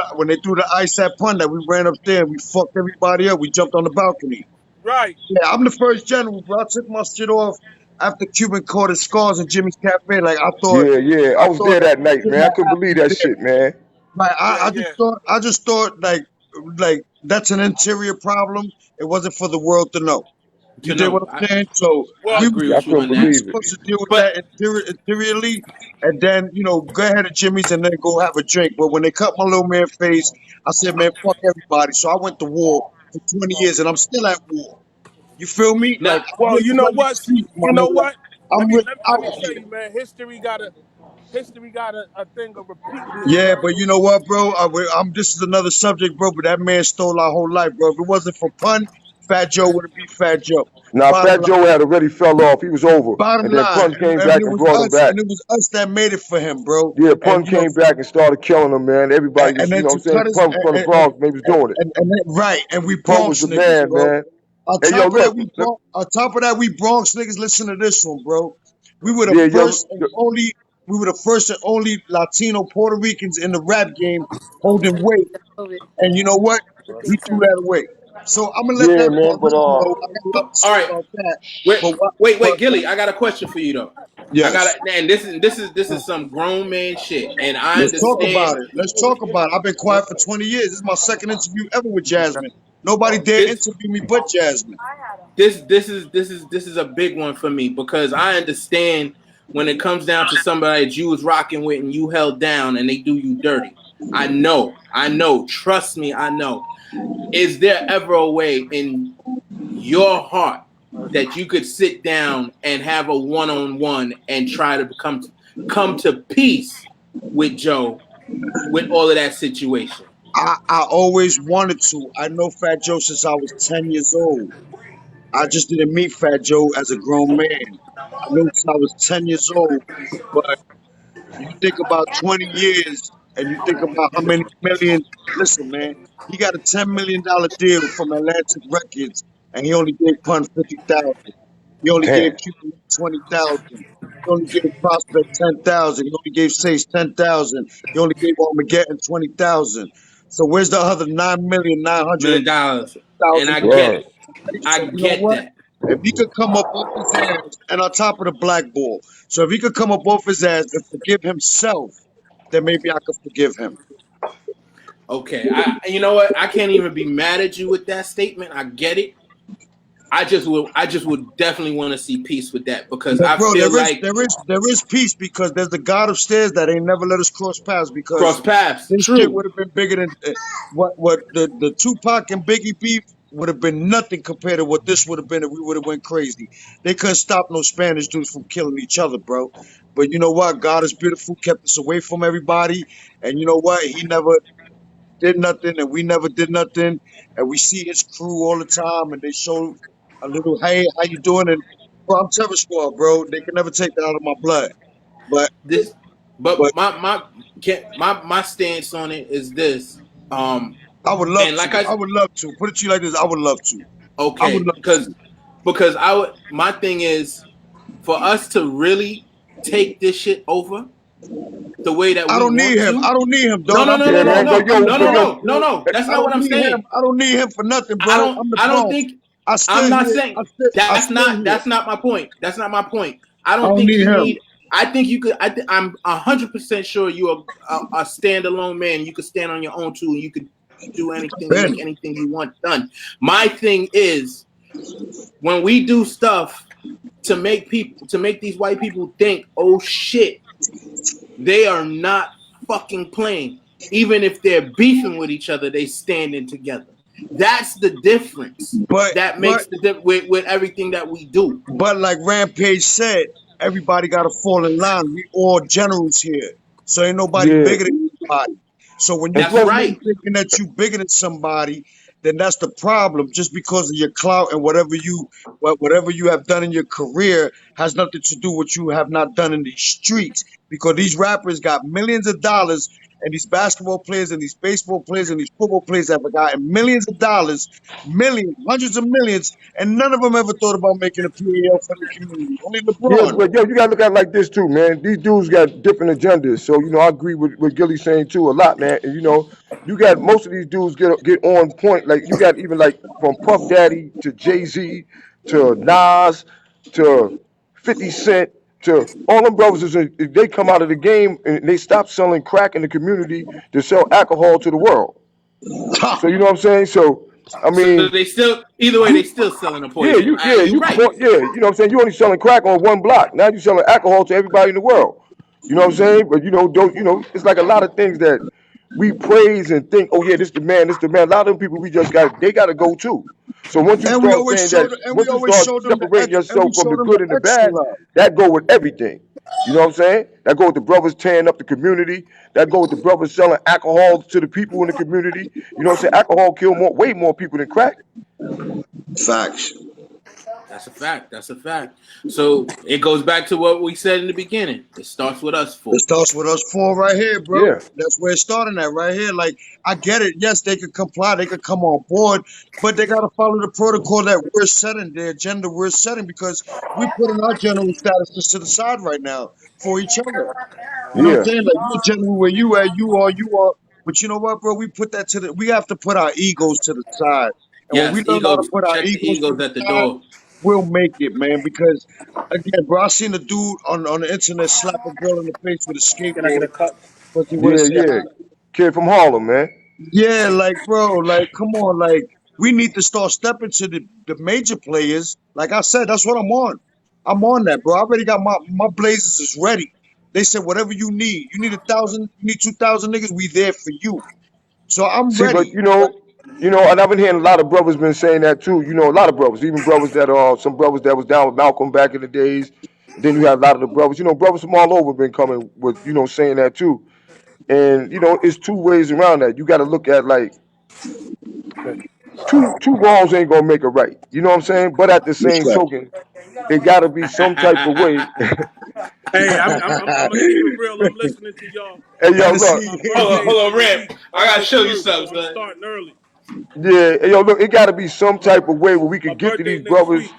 the ice at Pun that we ran up there. We fucked everybody up. We jumped on the balcony. Right. Yeah, I'm the first general, bro. I took my shit off after Cuban caught his scars in Jimmy's Cafe. Like Yeah, yeah. I I was thought there that night, did man. my I couldn't believe album that there. shit, man. Like Yeah, I yeah. just thought like that's an interior problem. It wasn't for the world to know. You To did know, what I'm saying? So I Well, agree Yeah, I with you couldn't on we were that. believe it. supposed to deal with But that interiorly, and then go ahead at Jimmy's and then go have a drink. But when they cut my little man face, I said, man, fuck everybody. So I went to war for 20 years, and I'm still at war. You feel me? Like now, I'm well, really you know running the what? streets, my You know nigga. what? I'm really Let out me tell here. you, man. History got a thing of repeating Yeah, itself. but you know what, bro? I'm. This is another subject, bro. But that man stole our whole life, bro. If it wasn't for Pun, Fat Joe wouldn't be Fat Joe. Now, Bottom Fat Joe had already fell off. He was over. Bottom And then line, Pun came and back and brought him back. it was us that made it for him, bro. Yeah, And Pun came back and started killing him, man. Everybody and was, then what to I'm saying? cut us, Pun from the Bronx, man, was doing it. right, and we Pun was Bronx the niggas, man, bro. man. Hey, yo, look. Look. On top of that, we Bronx niggas. Listen to this one, bro. We were the Yeah, yo, first and only. We were the first and only Latino Puerto Ricans in the rap game holding weight. And you know what? We threw that away. So I'm gonna let yeah, that man, but, run, though. I got a lot to all say right, about that. wait, But what? wait, But Gilly, I got a question for you though. I got yes, it, and this is some grown man shit, and I let's talk understand about it. Let's talk about it. I've been quiet for 20 years. This is my second interview ever with Jasmine. Nobody dare this. interview me but Jasmine. This is a big one for me because I understand when it comes down to somebody that you was rocking with and you held down and they do you dirty. I know. Trust me, I know. Is there ever a way in your heart that you could sit down and have a one-on-one and try to come to peace with Joe with all of that situation? I always wanted to. I know Fat Joe since I was 10 years old. I just didn't meet Fat Joe as a grown man. I knew him since I was 10 years old. But you think about 20 years and you think about how many millions. Listen, man, he got a $10 million deal from Atlantic Records and he only gave Pun 50,000. He only gave damn. Cuban 20,000. He only gave Prospect 10,000. He only gave Sage 10,000. He only gave Armageddon 20,000. So where's the other 9,900,000? $1 million. And I get Word. it. Right? I So you know get what? that. If he could come up off his ass and on top of the black ball, so if he could come up off his ass and forgive himself, then maybe I could forgive him. Okay. You know what? I can't even be mad at you with that statement. I get it. I just would definitely want to see peace with that because But I bro, feel like there is peace because there's a God upstairs that ain't never let us cross paths because cross paths. this shit True. would have been bigger than what the Tupac and Biggie beef would have been nothing compared to what this would have been if we would have went crazy. They couldn't stop no Spanish dudes from killing each other, bro. But you know what? God is beautiful, kept us away from everybody, and you know what? He never did nothing, and we never did nothing, and we see his crew all the time, and they show a little, hey, how you doing? And bro, I'm Terror Squad, bro. They can never take that out of my blood. But This, but but my stance on it is this. I would love And to. like I I would love to. Put it to you like this. I would love to. I would okay, love because to. because I would. My thing is for us to really take this shit over the way that I we don't need want him. I to. don't need him, No, dog. no, I'm no, the no, Yeah, no, man. Bronx. But no, I'm yo, the no, but no, Bronx, yo, no, no, bro. no. That's I not what don't I'm need him. saying. I don't need him for nothing, I bro. don't. I'm the I don't Bronx. think. I I'm still not hear. saying I still hear. that's not my point. That's not my point. I I don't don't think need you him. need. I think you could. I'm 100% sure you're a standalone man. You could stand on your own too, and you could do anything and Ben. make anything you want done. My thing is when we do stuff to make these white people think, oh shit, they are not fucking playing. Even if they're beefing with each other, they standing together. That's the difference. But That but makes the with everything that we do. but like Rampage said, everybody got to fall in line. We all generals here, so ain't nobody Yeah. bigger than anybody. So when you And That's go plus, in right. thinking that you bigger than somebody, then that's the problem. Just because of your clout and whatever you have done in your career has nothing to do with what you have not done in these streets. Because these rappers got millions of dollars, and these basketball players and these baseball players and these football players have gotten millions of dollars, millions, hundreds of millions, and none of them ever thought about making a PAL for the community. Only yeah, LeBron. but yo, you gotta look at it like this too, man. These dudes got different agendas. So, I agree with what Gilly's saying too a lot, man. And you got most of these dudes get on point. Like you got even like from Puff Daddy to Jay-Z to Nas to 50 Cent to all them brothers they come out of the game and they stop selling crack in the community to sell alcohol to the world. So you know what I'm saying? So I So mean, they still either way they you still selling the yeah, poison. You right. you know what I'm saying? You only selling crack on one block. Now you selling alcohol to everybody in the world. You know what I'm saying? But don't it's like a lot of things that we praise and think, oh yeah, this the man, this the man. A lot of them people they gotta go too. So And we once you always start showed them separating we yourself from the showed them the good and the extra bad, love. that go with everything. You know what I'm saying? That go with the brothers tearing up the community. That go with the brothers selling alcohol to the people in the community. You know what I'm saying? Alcohol kill way more people than crack. Facts. That's a fact. That's a fact. So it goes back to what we said in the beginning. It starts with us It four. starts with us four right here, bro. Yeah. That's where it's starting at right here. Like, I get it. Yes, they could comply, they could come on board, but they gotta follow the protocol that we're setting, the agenda we're setting, because we're putting our general statuses to the side right now for each other. You know what I'm Yeah. saying? Like, you're general where you at, you are. But you know what, bro? We have to put our egos to the side. And when we Yes, learn how to egos. put our Check the egos to egos the at the side, door. we'll make it, man. Because again, bro, I seen a dude on the internet slap a girl in the face with a Can I get skateboard a cup? because he want to Yeah, say yeah. hi. Kid from Harlem, man. Yeah, like, bro, like, come on, like, we need to start stepping to the major players. Like I said, that's what I'm on. I'm on that, bro. I already got my blazers is ready. They said whatever you need. You need 1,000, you need 2,000 niggas. We there for you. So I'm See, but ready. and I've been hearing a lot of brothers been saying that too. A lot of brothers, even brothers that are some brothers that was down with Malcolm back in the days. Then you had a lot of the brothers, brothers from all over been coming with, saying that too. And it's two ways around that. You got to look at like two wrongs ain't gonna make a right. You know what I'm saying? But at the same Respect. token, it got to be some type of way. Hey, I'm gonna keep it real. I'm listening to y'all. Hey, yo, look. My hold on, birthday hold is on, in a Ramp. week, I gotta August show you 1st, so something, I'm son. starting early. Yeah, hey, yo, look. It got to be some type of way where we My could get to birthday these next brothers week,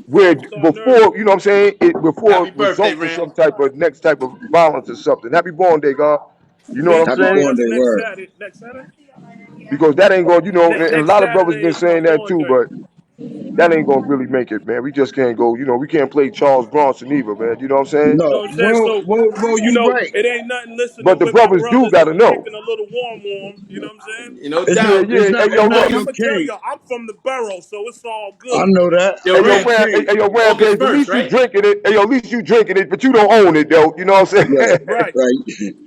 so where I'm starting before, early. you know what I'm saying, before Happy it birthday, results in Ramp. some type of next type of violence or something. Happy born day, God. You know what I'm Thank Happy y'all. saying? born That's day, next word. Saturday. Next Saturday. Because that ain't going, and a Next lot of brothers Saturday been is my saying that born too, day. but that ain't gonna really make it, man. We just can't go, we can't play Charles Bronson either, man. You know what I'm saying? You know No, what I'm saying? So, well, you right. it ain't nothing But listening the with my brothers do brothers and gotta we know. kicking a little warm. You know what I'm saying? No It's Yeah, not, doubt. it's yeah. not, Hey, it's yo, not And look. I'm gonna tell okay. y'all, I'm from the borough, so it's all I good. know that. Yo, Hey, yo, Ramp. Okay. August Rampage. At 1st, least you right? drinking it. Hey, yo, at least you drinking it, but you don't own it, though. You know what I'm Right, saying? Right. right.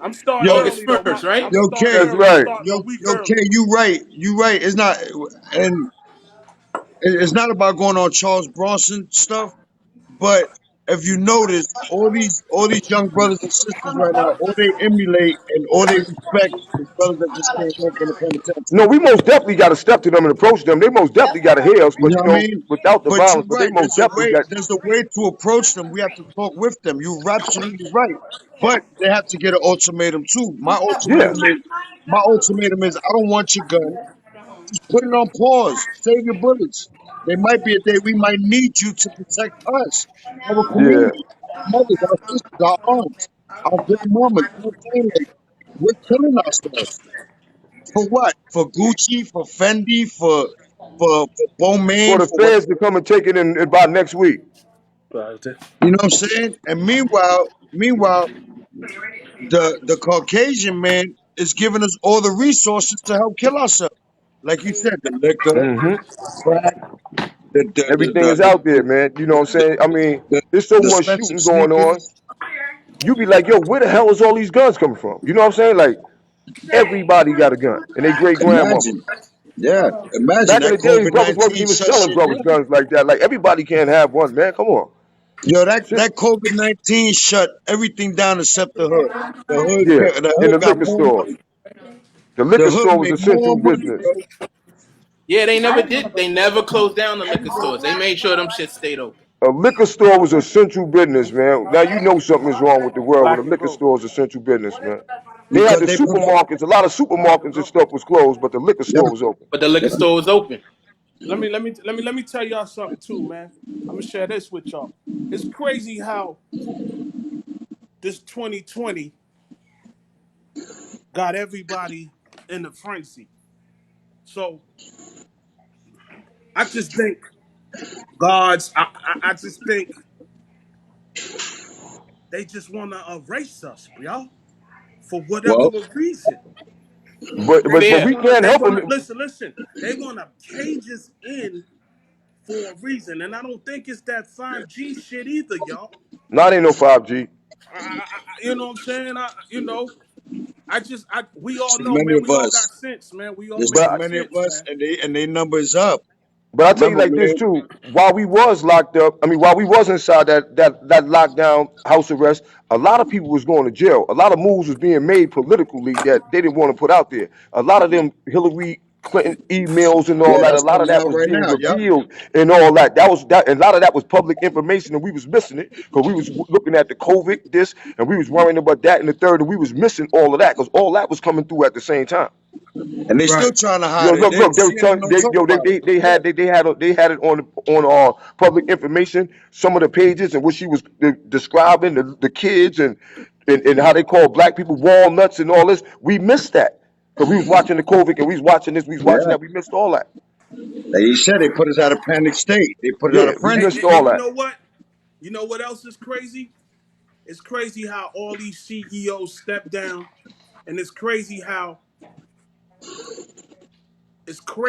I'm starting Yo, August early though. 1st, I'm right? yo, starting K, That's early. I'm right. starting a week yo, K, early. you right. You right. It's not, and it's not about going on Charles Bronson stuff. But if you notice, all these young brothers and sisters right now, all they emulate and all they respect is brothers that just came home from the No, penitentiary. we most definitely got to step to them and approach them. They most definitely got to hear us, You but know what I mean? without the But violence. you're But they right. most definitely got. There's a way to approach them. We have to talk with them. You're absolutely right. But they have to get an ultimatum too. Yeah, My ultimatum is I don't want your gun. Just put it on pause. Save your bullets. There might be a day we might need you to protect us, our yeah, community, our mothers, our sisters, our aunts, our grandmamas. You know what I'm saying? Like, we're killing ourselves. For what? For Gucci, for Fendi, for for For Bowman, the for feds to whatever. come and take it in by next week. You know what I'm saying? And meanwhile, the Caucasian man is giving us all the resources to help kill ourselves. Like you said, the liquor, Hmm. crack, the the the Everything the is out there, man. You know what I'm the, saying? I mean, the, there's so the much expensive shooting going on. sneakers. You be like, yo, where the hell is all these guns coming from? You know what I'm saying? Like, everybody got a gun, and they great grandmama. Imagine, yeah, imagine Back in that the day, brothers wasn't COVID-19 even shut selling shit brothers down. guns like that. Like, everybody can't have one, man. Come on. Yo, that Shit. that COVID-19 shut everything down except the hood. Yeah, The in hood the got liquor more stores. money. The The liquor hood store was made essential more money, business. bro. Yeah, they never did. They never closed down the liquor stores. They made sure them shit stayed open. A liquor store was essential business, man. Now you know something is wrong with the world when a Black and liquor blue. store is essential business, man. They had Because the they provide. supermarkets. A lot of supermarkets and stuff was closed, but the liquor Yeah, store was open. But the liquor yeah. store was open. Let me tell y'all something too, man. I'm gonna share this with y'all. It's crazy how this 2020 got everybody in the frenzy. So I just think I just think they just want to erase us, y'all, for whatever Well, reason. But Fear. we can't They help want to them. listen. They want to cage us in for a reason, and I don't think it's that 5G shit either, y'all. Not ain't no 5G. You know what I'm saying? We all too know, many man. of We all got us. sense, man. We all There's too making But many of sense, us, man. and they numbers up. But I tell you Remember, like this man. too. While we was locked up, I mean, while we was inside that lockdown house arrest, a lot of people was going to jail. A lot of moves was being made politically that they didn't want to put out there. A lot of them Hillary Clinton emails and all Yeah, that. A that's lot of coming that out was right being now. Yep. revealed and all that. That was that. A lot of that was public information, and we was missing it because we was looking at the COVID this, and we was worrying about that and the third, and we was missing all of that because all that was coming through at the same time. And they still Right. trying to Yo, hide it. look, they was CNN telling don't they talk yo about it. they had it on public information, some of the pages and what she was describing the kids and how they call black people walnuts and all this. We missed that because we was watching the COVID and we was watching this, we was watching Yeah. that. We missed all that. Like you said, they put us out of panic state. They put us out Yeah, of we And, frenzy. missed and, and all you that. know what? You know what else is crazy? It's crazy how all these CEOs step down, and it's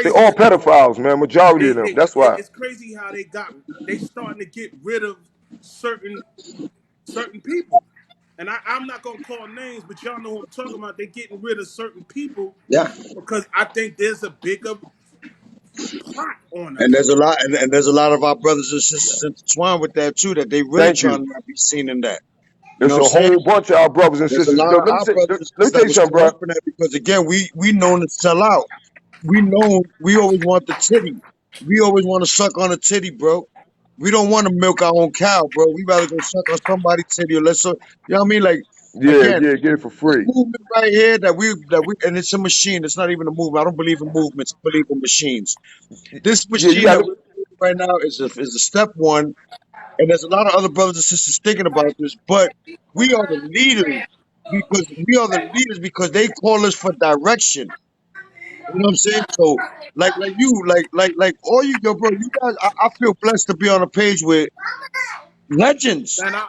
They all crazy how pedophiles, man. Majority of them. That's why. it's crazy how they starting to get rid of certain certain people. And I'm not gonna call names, but y'all know who I'm talking about. They're getting rid of certain people Yeah. because I think there's a bigger plot on And us. there's a lot, and there's a lot of our brothers and sisters intertwined with that too. That they really Thank trying you. to not be seen in that. You know It's what a I'm saying? whole bunch of our brothers and There's a sisters. lot Yo, of our brothers and let me sisters tell that you was something, caught bro. up in that because again, we known to sell out. We always want the titty. We always want to suck on a titty, bro. We don't want to milk our own cow, bro. We rather go suck on somebody's titty or let's so you know what I mean? Like Yeah, again, yeah, get it for this free. movement right here that we and it's a machine. It's not even a movement. I don't believe in movements. I believe in machines. This Yeah, you machine got that to. we're doing right now is a step one, and there's a lot of other brothers and sisters thinking about this, but we are the leaders because they call us for direction. You know what I'm saying? So like you, like all you yo, bro, you guys I feel blessed to be on a page with legends. And I'm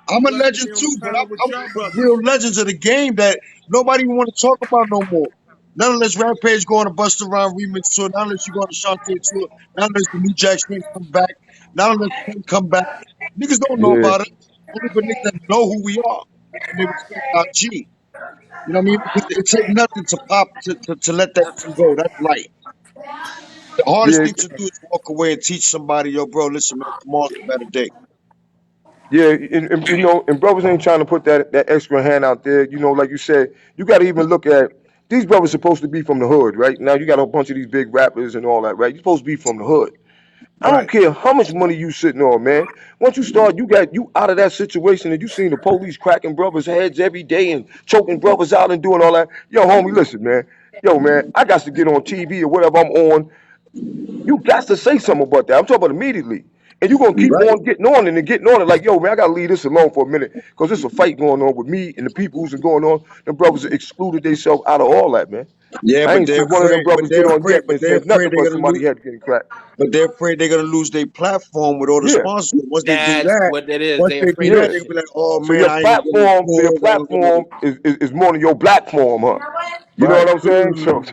I'm a blessed to legend be on the too, but panel with I'm y'all with brothers. real legends of the game that nobody even want to talk about no more. None unless Rampage go on a Busta Rhyme remix tour, not unless you go on a Shantae tour, not unless the new Jack Swing come back, not unless Pink come back. Niggas don't know Yeah, about it. Only for niggas that know who we are and they respect our G. You know what I mean? Because it takes nothing to pop to let that thing go. That's light. The hardest yeah, thing to do is walk away and teach somebody, yo, bro, listen, man, tomorrow's a better day. yeah. And, you know, and brothers ain't trying to put that extra hand out there. You know, like you said, you got to even look at these brothers supposed to be from the hood, right? Now you got a bunch of these big rappers and all that, right? You're supposed to be from the hood. I don't Right. care how much money you sitting on, man. Once you start, you out of that situation and you seen the police cracking brothers' heads every day and choking brothers out and doing all that. Yo, homie, listen, man. Yo, man, I got to get on TV or whatever I'm on. You got to say something about that. I'm talking about immediately. and you're gonna keep Right. on getting on it and getting on it. Like, yo, man, I gotta leave this alone for a minute because there's a fight going on with me and the people who's going on. Them brothers excluded themselves out of all that, man. Yeah, I but ain't they're seen one of them afraid. But brothers they're get on afraid. yet But and they're said nothing afraid they're but gonna lose. somebody had getting cracked. But they're afraid they're gonna lose their platform with all the Yeah, sponsors. Once they do That's that, what it is. once They they do afraid of that, yeah. that they'll be shit. like, "Oh So man, your I ain't getting no platform, tours. I ain't getting no." is more than your black form, huh? You know Right. what I'm saying? So,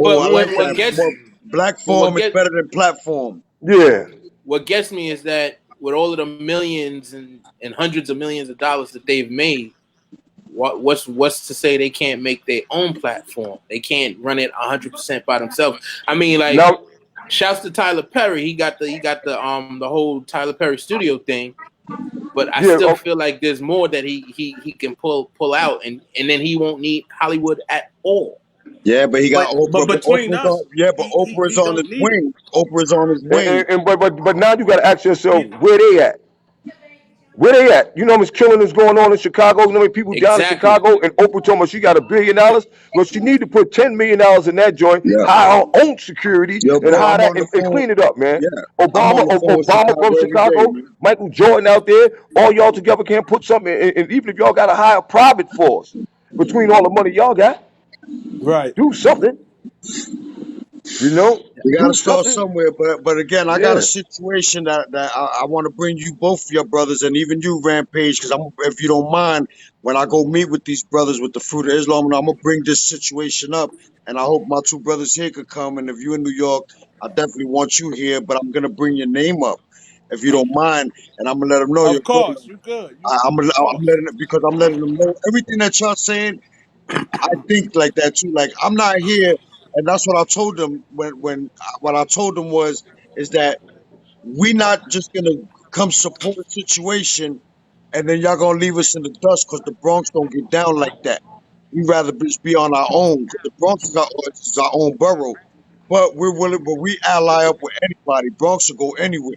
Oh, I But like what that. gets Well, black but what form is get better than platform. yeah. what gets me is that with all of the millions and hundreds of millions of dollars that they've made, what's to say they can't make their own platform? They can't run it 100% by themselves. I mean, like, Now, shouts to Tyler Perry. He got the whole Tyler Perry studio thing. But I yeah, still feel like there's more that he can pull out, and then he won't need Hollywood at all. Yeah, but he got But Oprah. But between Oprah's on. us, Yeah, but he Oprah's he on his don't need it. wing. Oprah's on his wing. but now you gotta ask yourself He, where they at. Where they at? You know how much killing is going on in Chicago? You know how many people down in Exactly. Chicago? And Oprah told me she got $1 billion. Well, she need to put $10 million in that joint, Yeah. hire her own security, Yo, and bro, hire I'm that on the and phone. clean it up, man. Yeah, I'm Obama, on the phone with Obama from Chicago every day, Chicago, man. Michael Jordan out there. All y'all together can't put something. And even if y'all got to hire a private force between all the money y'all got, right. do something. You know, We got to do start something. somewhere, but again, I got a Yeah. situation that I want to bring you both of your brothers and even you, Rampage, because I'm if you don't mind, when I go meet with these brothers with the Fruit of Islam, I'm gonna bring this situation up, and I hope my two brothers here could come. And if you're in New York, I definitely want you here, but I'm gonna bring your name up if you don't mind, and I'm gonna let them know your Of brother. course, you good. You of I'm course. letting it because I'm letting them know everything that y'all saying. I think like that too. Like I'm not here, and that's what I told them when what I told them was is that we not just gonna come support a situation and then y'all gonna leave us in the dust because the Bronx don't get down like that. We rather just be on our own because the Bronx is our own borough. But we're willing, but we ally up with anybody. Bronx will go anywhere.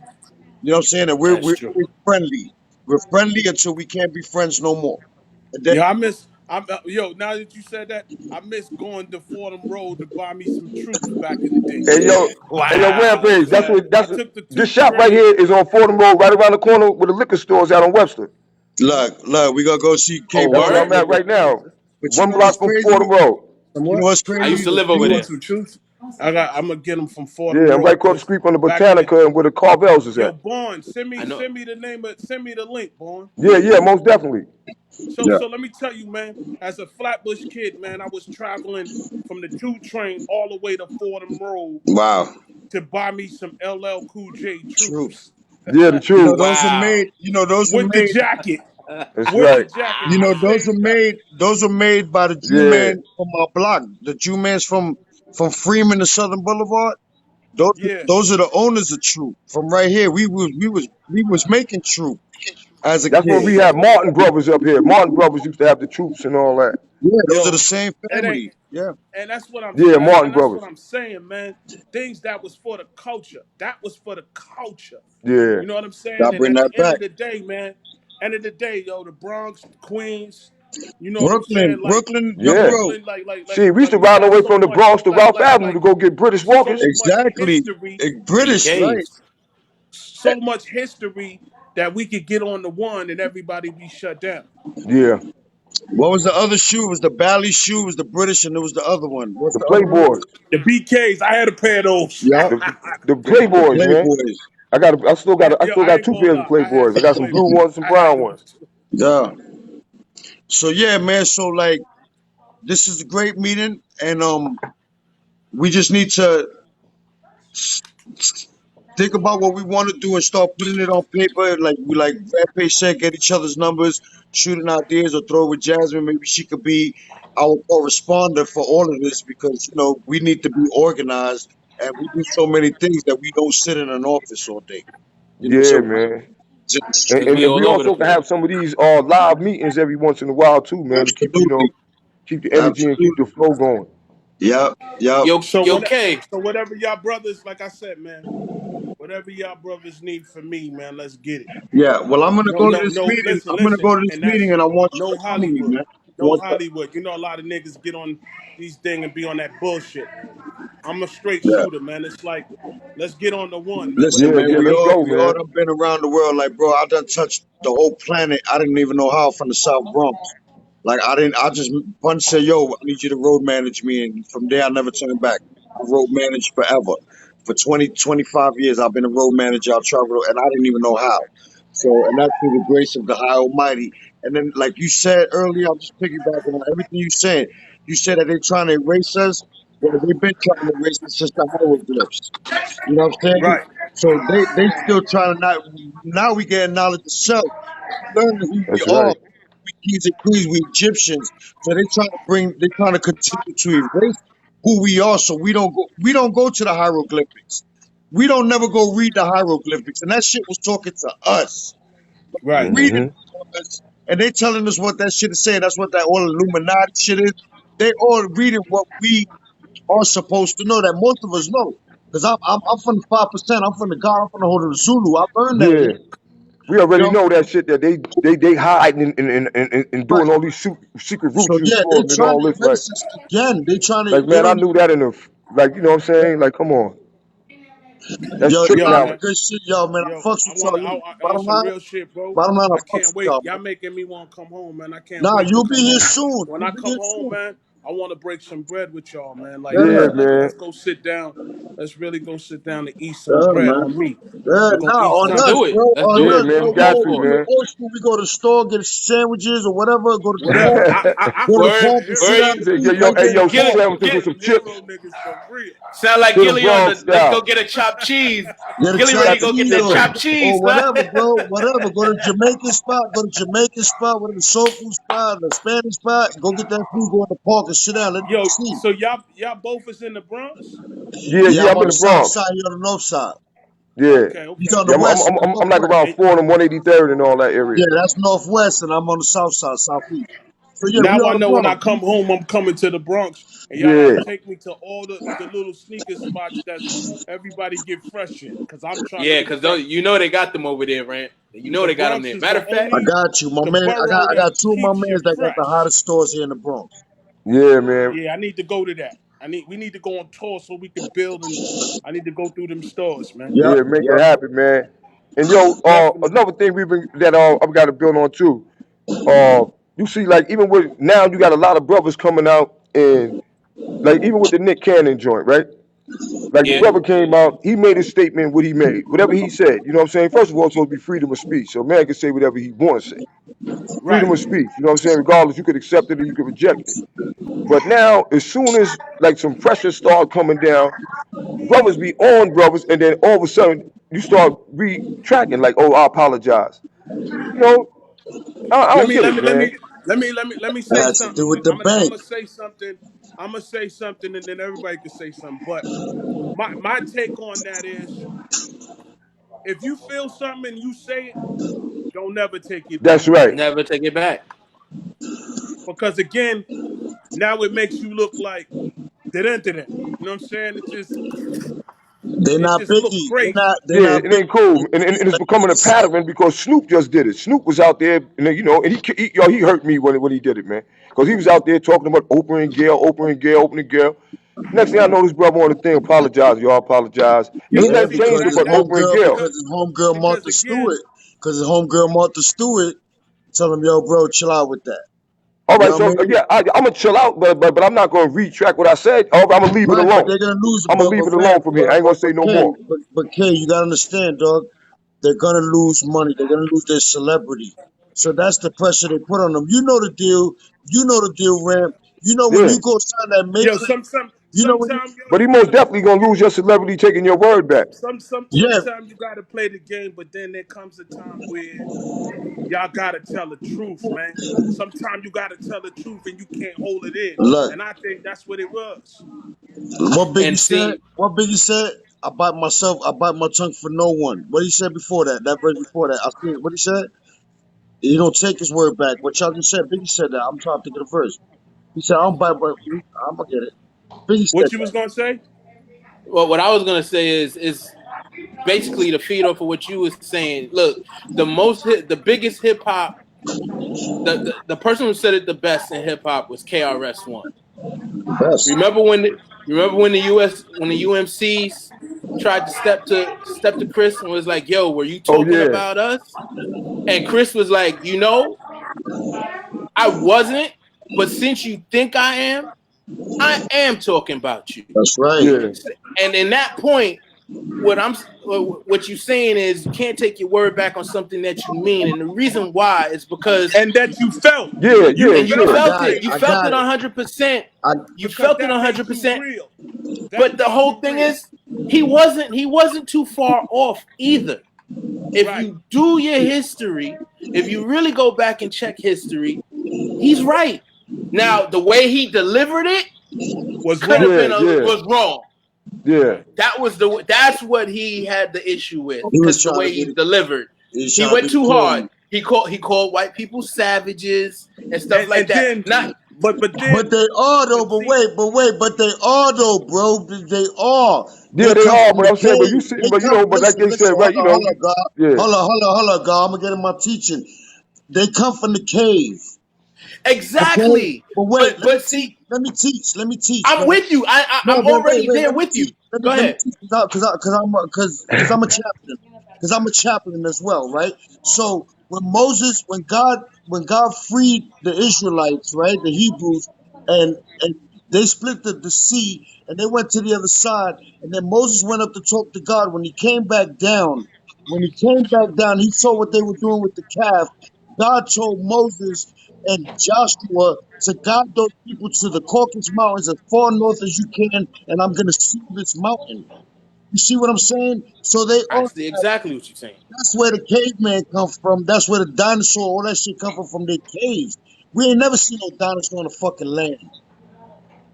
You know what I'm saying? And That's we're true. friendly. We're friendly until we can't be friends no more. And then Yeah, I miss. Yo. Now that you said that, I miss going to Fordham Road to buy me some troops back in the day. Hey yo, hey yo, You know what I'm Rampage. Wow. saying? I That's took the this two shop right train. here is on Fordham Road, right around the corner where the liquor stores out on Webster. look, we gonna go see K Oh, That's where Brothers I'm word? at later. right now. But you One know what's block from crazy? Fordham Road. You know what's I used crazy? to live You over want there. some troops? I'm gonna get them from Fordham Yeah, I'm right Road. across the Cause street from the back in the Botanica and where the Carvels is yo, at. Born, send I me know. send me the name of send me the link, Born. Yeah, yeah, most definitely. So Yeah. so let me tell you, man. As a Flatbush kid, man, I was traveling from the 2 train all the way to Fordham Road Wow. to buy me some LL Cool J Troops. troops Yeah, the You know, truth. those are Wow. made, you know, those are with the made, jacket, That's with the right. jacket you from know, the same guy. those are made by the Jew Yeah, man from our block. The Jew man's from Freeman to Southern Boulevard. Yeah, Those are the owners of Troop. From right here, we was making Troop as a that's where we kid. have Martin Brothers up here. Martin Brothers used to have the troops and all that. Yeah, those are the yo, same it ain't, family. Yeah. and that's what I'm Yeah, and, Martin and that's what Brothers. I'm saying, man. Things that was for the culture. That was for the culture. Yeah, You know what I'm saying? Gotta And bring at that the end back. of the day, man, end of the day, yo, the Bronx, Queens, you know what I'm Brooklyn, saying? Like Brooklyn, yo, yeah. bro. Brooklyn, See, we used to we ride got away so from the much, Bronx to Ralph Avenue to like go get British so Walkers. much Exactly. history, British, right? BKs. so much history that we could get on the one and everybody be shut down. Yeah, What was the other shoe? It was the Bally shoe, it was the British, and it was the other one. What's the the other one? Playboys. The BKs, I had a pair of those. Yup. The The Playboys, man. Playboys. I Yo, still I got ain't two gonna pairs of lie, I had Playboys. I some got some blue Playboys. ones, some I had brown them. ones. Yeah. So yeah, man. So like, this is a great meeting, and we just need to think about what we want to do and start putting it on paper. Like Rampage said, get each other's numbers, shooting ideas, or throw it with Jasmine. Maybe she could be our correspondent for all of this because we need to be organized, and we do so many things that we don't sit in an office all day. Yeah, So man. it's in the And, Because street. and, we and we all over the also can place. have some of these live meetings every once in a while too, man, to keep Absolutely, keep the energy and keep the absolutely. flow going. Yep, yep. Yo, K. So whatever y'all brothers, like I said, man, whatever y'all brothers need from me, man, let's get it. Yeah. Well, I'm gonna go to this No. meeting. Listen, I'm gonna go to this and meeting, that's and I want you to no come with me, Hollywood, man. no Hollywood. You know, a lot of niggas get on these thing and be on that bullshit. I'm a straight Yeah. shooter, man. It's like, let's get on the one, man. Listen, Yeah, Whatever man, yeah, that let's is. go, we all man. done been around the world. Like, bro, I done touched the whole planet. I didn't even know how from the South Bronx. Like, I just punch said, yo, I need you to road manage me. And from there, I never turned back. I road managed forever. For 20, 25 years, I've been a road manager. I traveled, and I didn't even know how. So, and that's through the grace of the High Almighty. And then, like you said earlier, I'm just piggybacking on everything you said. You said that they're trying to erase us. Well, they've been trying to erase us since the hieroglyphs. You know what I'm saying? Right, So they still trying to not. Now we get knowledge of self. We learn who we That's are. right. We kings and queens. We Egyptians. So they trying to bring. They trying to continue to erase who we are. So we don't go. We don't go to the hieroglyphics. We don't never go read the hieroglyphics. And that shit was talking to us. right. Reading Mm-hmm. us, and they telling us what that shit is saying. That's what that all Illuminati shit is. They all reading what we are supposed to know that most of us know. Because I'm from the 5%. I'm from the God. I'm from the Hood of the Zulu. I learned that Yeah. here. We You already know? know that shit that they hiding and Right. doing all these secret So rituals yeah, for they them and trying all to this, right? erase us again. They trying to. Like, They man, I don't. knew that in the like, you know what I'm saying? Like, come on, that's Yo, trick Yo, y'all have a man. knowledge. good shit, yo, man. Yo, I fucks I with want y'all. to on Bottom some line, real shit, bro. bottom line, I I fucks can't with wait. y'all, Y'all man. making me want to come home, man. I can't Nah, wait to you'll be come here home. soon. When You'll I be come here home, soon. man, I want to break some bread with y'all, man. Like, Yeah, Yeah, man. let's go sit down. Let's really go sit down and eat some yeah, bread man. on me. Yeah, We're gonna nah, eat on Let's us, something. do it. bro. Let's On do Yeah, it. us. man. I'm We We'll all got go. to, for We it. go man. old school. We go to the store, get sandwiches or whatever. Go to the Whatever. park. I Go to for the Where park and real. sit where down you and Say, eat yo, right there hey, in the yo, some Gilly park. sandwiches with get some De chips Niro niggas for real. sound like to the Gilly on Bronx the let's go style. get a chopped cheese. Get a Gilly ready chopped to go get cheese that chopped or cheese. whatever, bro. Whatever. Go to Jamaican spot. Go to Jamaican spot. Go to the soul food spot, the Spanish spot. Go get that food. Go in the park and sit down. Let them Yo, see. so y'all both is in the Bronx? Yeah, Yeah, yeah, I'm I'm on in the the south Bronx. side. You're on the north side. Yeah, Okay, He's okay. on yeah, the west. I'm I'm like northwest. around And 4 and 183rd and all that area. Yeah, that's northwest, and I'm on the south side, southeast. So yeah, we now are I the know when I Bronx. come home, I'm coming to the Bronx, and y'all got to Yeah, take me to all the little sneaker spots that's everybody get fresh in, cause I'm trying to Yeah, get because fresh. you know they got them over there, Rant. You know The they got them Bronx there. is Matter the of fact, I only got you, my the man. borough I that got two of my keeps you mans that got the fresh. hottest stores here in the Bronx. yeah, man. Yeah, I need to go to that. We need to go on tour so we can build, and I need to go through them stores, man. Yep, Yeah, make it yep. happen, man. And yo, Definitely. another thing we've been that I've got to build on too. You see, like even with now, you got a lot of brothers coming out and like even with the Nick Cannon joint, right? Like the yeah, brother came out, he made a statement. What he made, whatever he said. You know what I'm saying? First of all, it's supposed to be freedom of speech, so a man can say whatever he want to say. Freedom Right. of speech. You know what I'm saying? Regardless, you could accept it or you could reject it. But now, as soon as like some pressure start coming down, brothers be on brothers, and then all of a sudden you start retracting, like, oh, I apologize. You know, I Let don't me get let it, me let man. me let me That say has to do something. with the I'm bank. gonna say something. I'm gonna say something, and then everybody can say something. But my take on that is, if you feel something and you say it, don't never take it back. That's right. never take it back. Because again, now it makes you look like didn't. You know what I'm saying? They're It not just look Biggie. crazy. They're Yeah, not it ain't Biggie. cool, They and, and, Biggie and it's becoming a legends. pattern because Snoop just did it. Snoop was out there, and you know, and yo, he hurt me when he did it, man, because he was out there talking about Oprah and Gail, Oprah and Gail, Oprah and Gail. Next thing I know, this brother on the thing apologize, y'all apologize. Yo, Ain't but Yeah, nothing see, but because changed that his but that Oprah and homegirl, Gail. because Martha again, Stewart, because his homegirl Martha Stewart, tell him, yo, bro, chill out with that. All You right, know what I so mean? yeah, I'm gonna chill out, but I'm not gonna retract what I said. I'm gonna leave it Right, but alone. they're gonna lose. I'm gonna leave But it Ram, alone from here. I ain't gonna say no K, more. but K, you gotta understand, dog. They're gonna lose money. They're gonna lose their celebrity. So that's the pressure they put on them. You know the deal. You know the deal, Ram. You know when Yeah, you go sign that yo, major. You know when you. sometimes yo, but he you most gotta definitely gonna lose your celebrity taking your word back. Yeah, sometimes you gotta play the game, but then there comes a time where y'all gotta tell the truth, man. Sometimes you gotta tell the truth and you can't hold it in. look. And I think that's what it was. What Biggie And said? see, What Biggie said? I bite myself. I bite my tongue for no one. What he said before that? That verse before that. I see it. What he said? He don't take his word back. What y'all just said? Biggie said that. I'm trying to think of the verse. He said, "I don't bite, but I'm gonna get it." Biggie said What you that. was gonna say? well, what I was gonna say is basically to feed off of what you was saying. Look, the biggest hip hop, the person who said it the best in hip hop was KRS One. Best. Remember when the UMCs tried to step to Chris and was like, "Yo, were you Oh talking yeah, about us?" And Chris was like, I wasn't, but since you think I am talking about you." That's right. yeah, And in that point, what you're saying is you can't take your word back on something that you mean, and the reason why is because And that you felt. yeah, You yeah, you yeah, felt I felt got it. it. You I felt got it it. 100%. I You because felt it that made you 100%. real. That But the made whole you thing real. is, he wasn't too far off either. If Right. you do your history, if you really go back and check history, he's right. Now, the way he delivered it Was could have wrong. yeah, been yeah, was wrong. yeah, Right. That's what he had the issue with, he was because the trying to way be he the delivered, he was he trying to be went the too hard. king. He called white people savages and stuff like And that. then Not but But then they are though. but see But they are though, bro. They are. They yeah. They come are, from but the I'm saying, but you cave. sitting, They but come. but like Listen, they said, listen. right? Hold on, God. Yeah, Hold on, God. I'm gonna get in my teaching. They come from the cave. Okay. exactly. But wait, But but see, let me teach, I'm man. with you. No, I'm but wait, already wait. there Let me with teach. you. Go Let me ahead. teach because I'm a chaplain. Because I'm a chaplain as well, right? So when God freed the Israelites, right, the Hebrews, and they split the sea and they went to the other side, and then Moses went up to talk to God. When he came back down, he saw what they were doing with the calf. God told Moses and Joshua to guide those people to the Caucasus Mountains as far north as you can, and I'm going to seal this mountain. You see what I'm saying? So they I all see exactly what you're saying. that's where the caveman come from. That's where the dinosaur, all that shit come from their caves. We ain't never seen no dinosaur on the fucking land.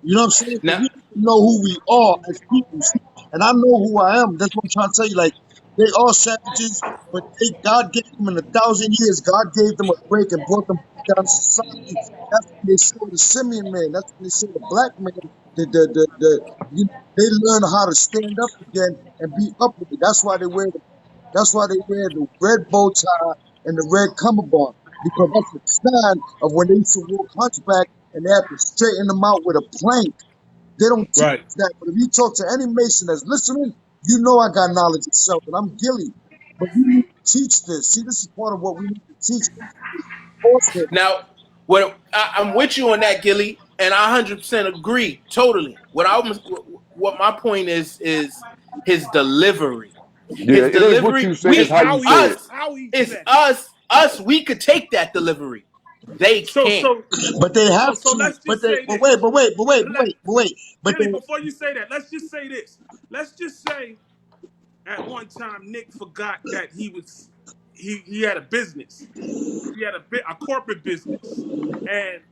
You know what I'm saying? So Now, we need to know who we are as people. See? And I know who I am. That's what I'm trying to tell you. Like, they are savages, but God gave them in 1,000 years. God gave them a break and brought them back down to society. That's when they saw the simian man. That's when they saw the black man. You know, they learn how to stand up again and be upright. That's why they wear the red bow tie and the red cummerbund, because that's a sign of when they used to walk hunchback and they have to straighten them out with a plank. They don't teach right. that. But if you talk to any Mason that's listening, you know I got knowledge of self, and I'm Gilly. But we need to teach this. See, this is part of what we need to teach. Also, now, I'm with you on that, Gilly, and I 100% agree totally. What my point is his delivery. yeah. His It ain't what delivery. you say; it's how you say it. How he It's said it. us. We could take that delivery. They So can't. so but they have so to. let's just say But wait, this. Let, but Gilly, they before you say that, let's just say this. Let's just say at one time Nick forgot that he had a business. He had a corporate business. And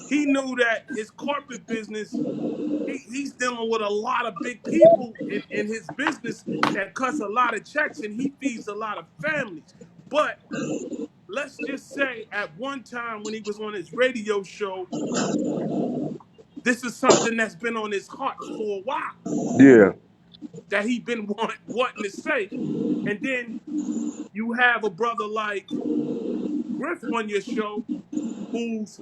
he knew that his corporate business, he's dealing with a lot of big people in his business that cuts a lot of checks and he feeds a lot of families. But let's just say at one time when he was on his radio show, this is something that's been on his heart for a while Yeah, that he been wanting to say. And then you have a brother like Griff on your show who's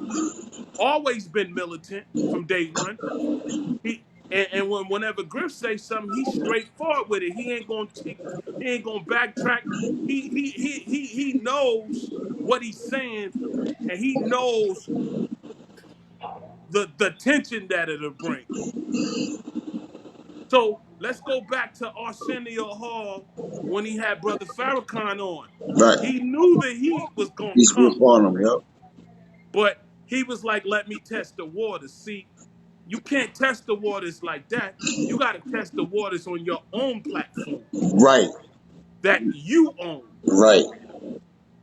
always been militant from day one. Whenever Griff says something, he's straightforward with it. He ain't gonna backtrack. He knows what he's saying, and he knows the tension that it'll bring. So let's go back to Arsenio Hall when he had Brother Farrakhan on. right. He knew the heat was gonna He's come, upon them. Yep. but he was like, "Let me test the waters." See, you can't test the waters like that. You got to test the waters on your own platform Right. that you own. Right.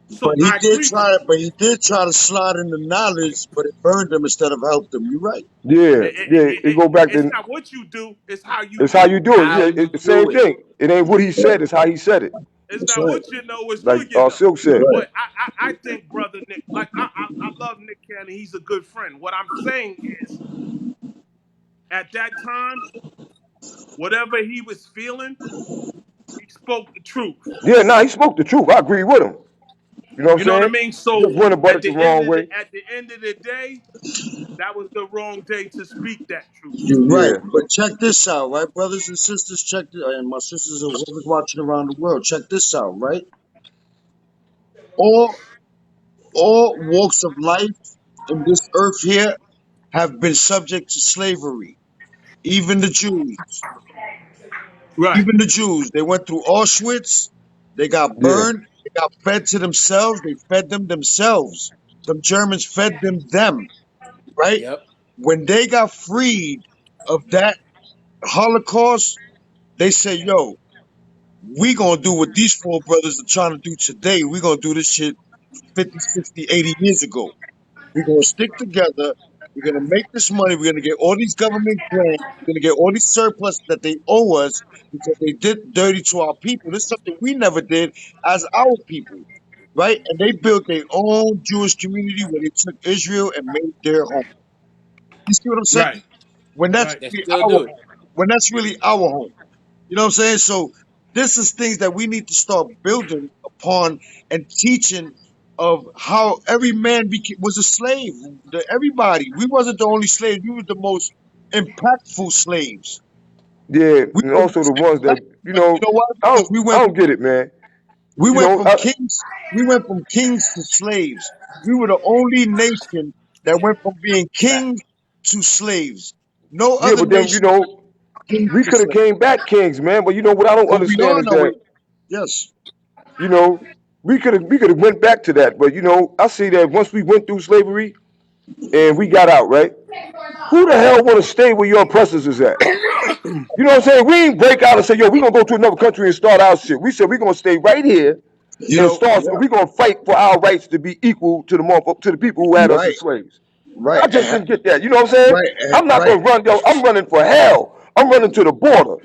So I agree with you. But he did try to slide in the knowledge, but it burned him instead of helped him. You're right. yeah, yeah. It go back It's to not what you do; it's how you it's how do you it. do it. How Yeah, you it's the same do it. thing. It ain't what he said; it's how he said it. It's That's not right. what you know; it's who Like you know. Silk You're said. right. But I think brother Nick, like I love Nick Cannon. He's a good friend. What I'm saying is, at that time, whatever he was feeling, he spoke the truth. Yeah, nah, he spoke the truth. I agree with him. You know what I'm You know what I saying? mean? He just So went about it the wrong way. at the end of the day, That was the wrong day to speak that truth. You're right. Yeah, But check this out, right, brothers and sisters? Check this, and my sisters and whoever's watching around the world. Check this out, right? All all walks of life in this earth here have been subject to slavery. Even the Jews. Right, Even the Jews. They went through Auschwitz. They got yeah, burned. They got fed to themselves. They fed them themselves. The Germans fed them, right? Yep. When they got freed of that Holocaust, they said, yo, we gonna do what these four brothers are trying to do today. We gonna do this shit 50, 60, 80 years ago. We're gonna stick together. We're gonna make this money. We're gonna get all these government grants. We're gonna get all these surplus that they owe us because they did dirty to our people. This is something we never did as our people, right? And they built their own Jewish community where they took Israel and made their home. You see what I'm saying? right, When that's right. They really still our do. home. When that's really our home. You know what I'm saying? So this is things that we need to start building upon and teaching of how every man was a slave. Everybody. We wasn't the only slaves. We were the most impactful slaves. yeah, We and were also the ones that you know why? Because I don't get it, man. we You went know, from kings we went from kings to slaves. We were the only nation that went from being kings to slaves. No yeah, other but then nation kings we to could have slaves. came back kings, man. But you know what I don't But we understand on is our way. that Yes. you know we could have went back to that. But I see that once we went through slavery and we got out, right? Who the hell want to stay where your oppressors is at? You know what I'm saying? We ain't break out and say, yo, we're gonna go to another country and start our shit. We said we're gonna stay right here You and know, start. yeah. We're gonna fight for our rights to be equal to the people who had us Right, as slaves. right, I just didn't get that. You know what I'm saying? I'm not right, gonna run, yo. I'm running for hell. I'm running to the border.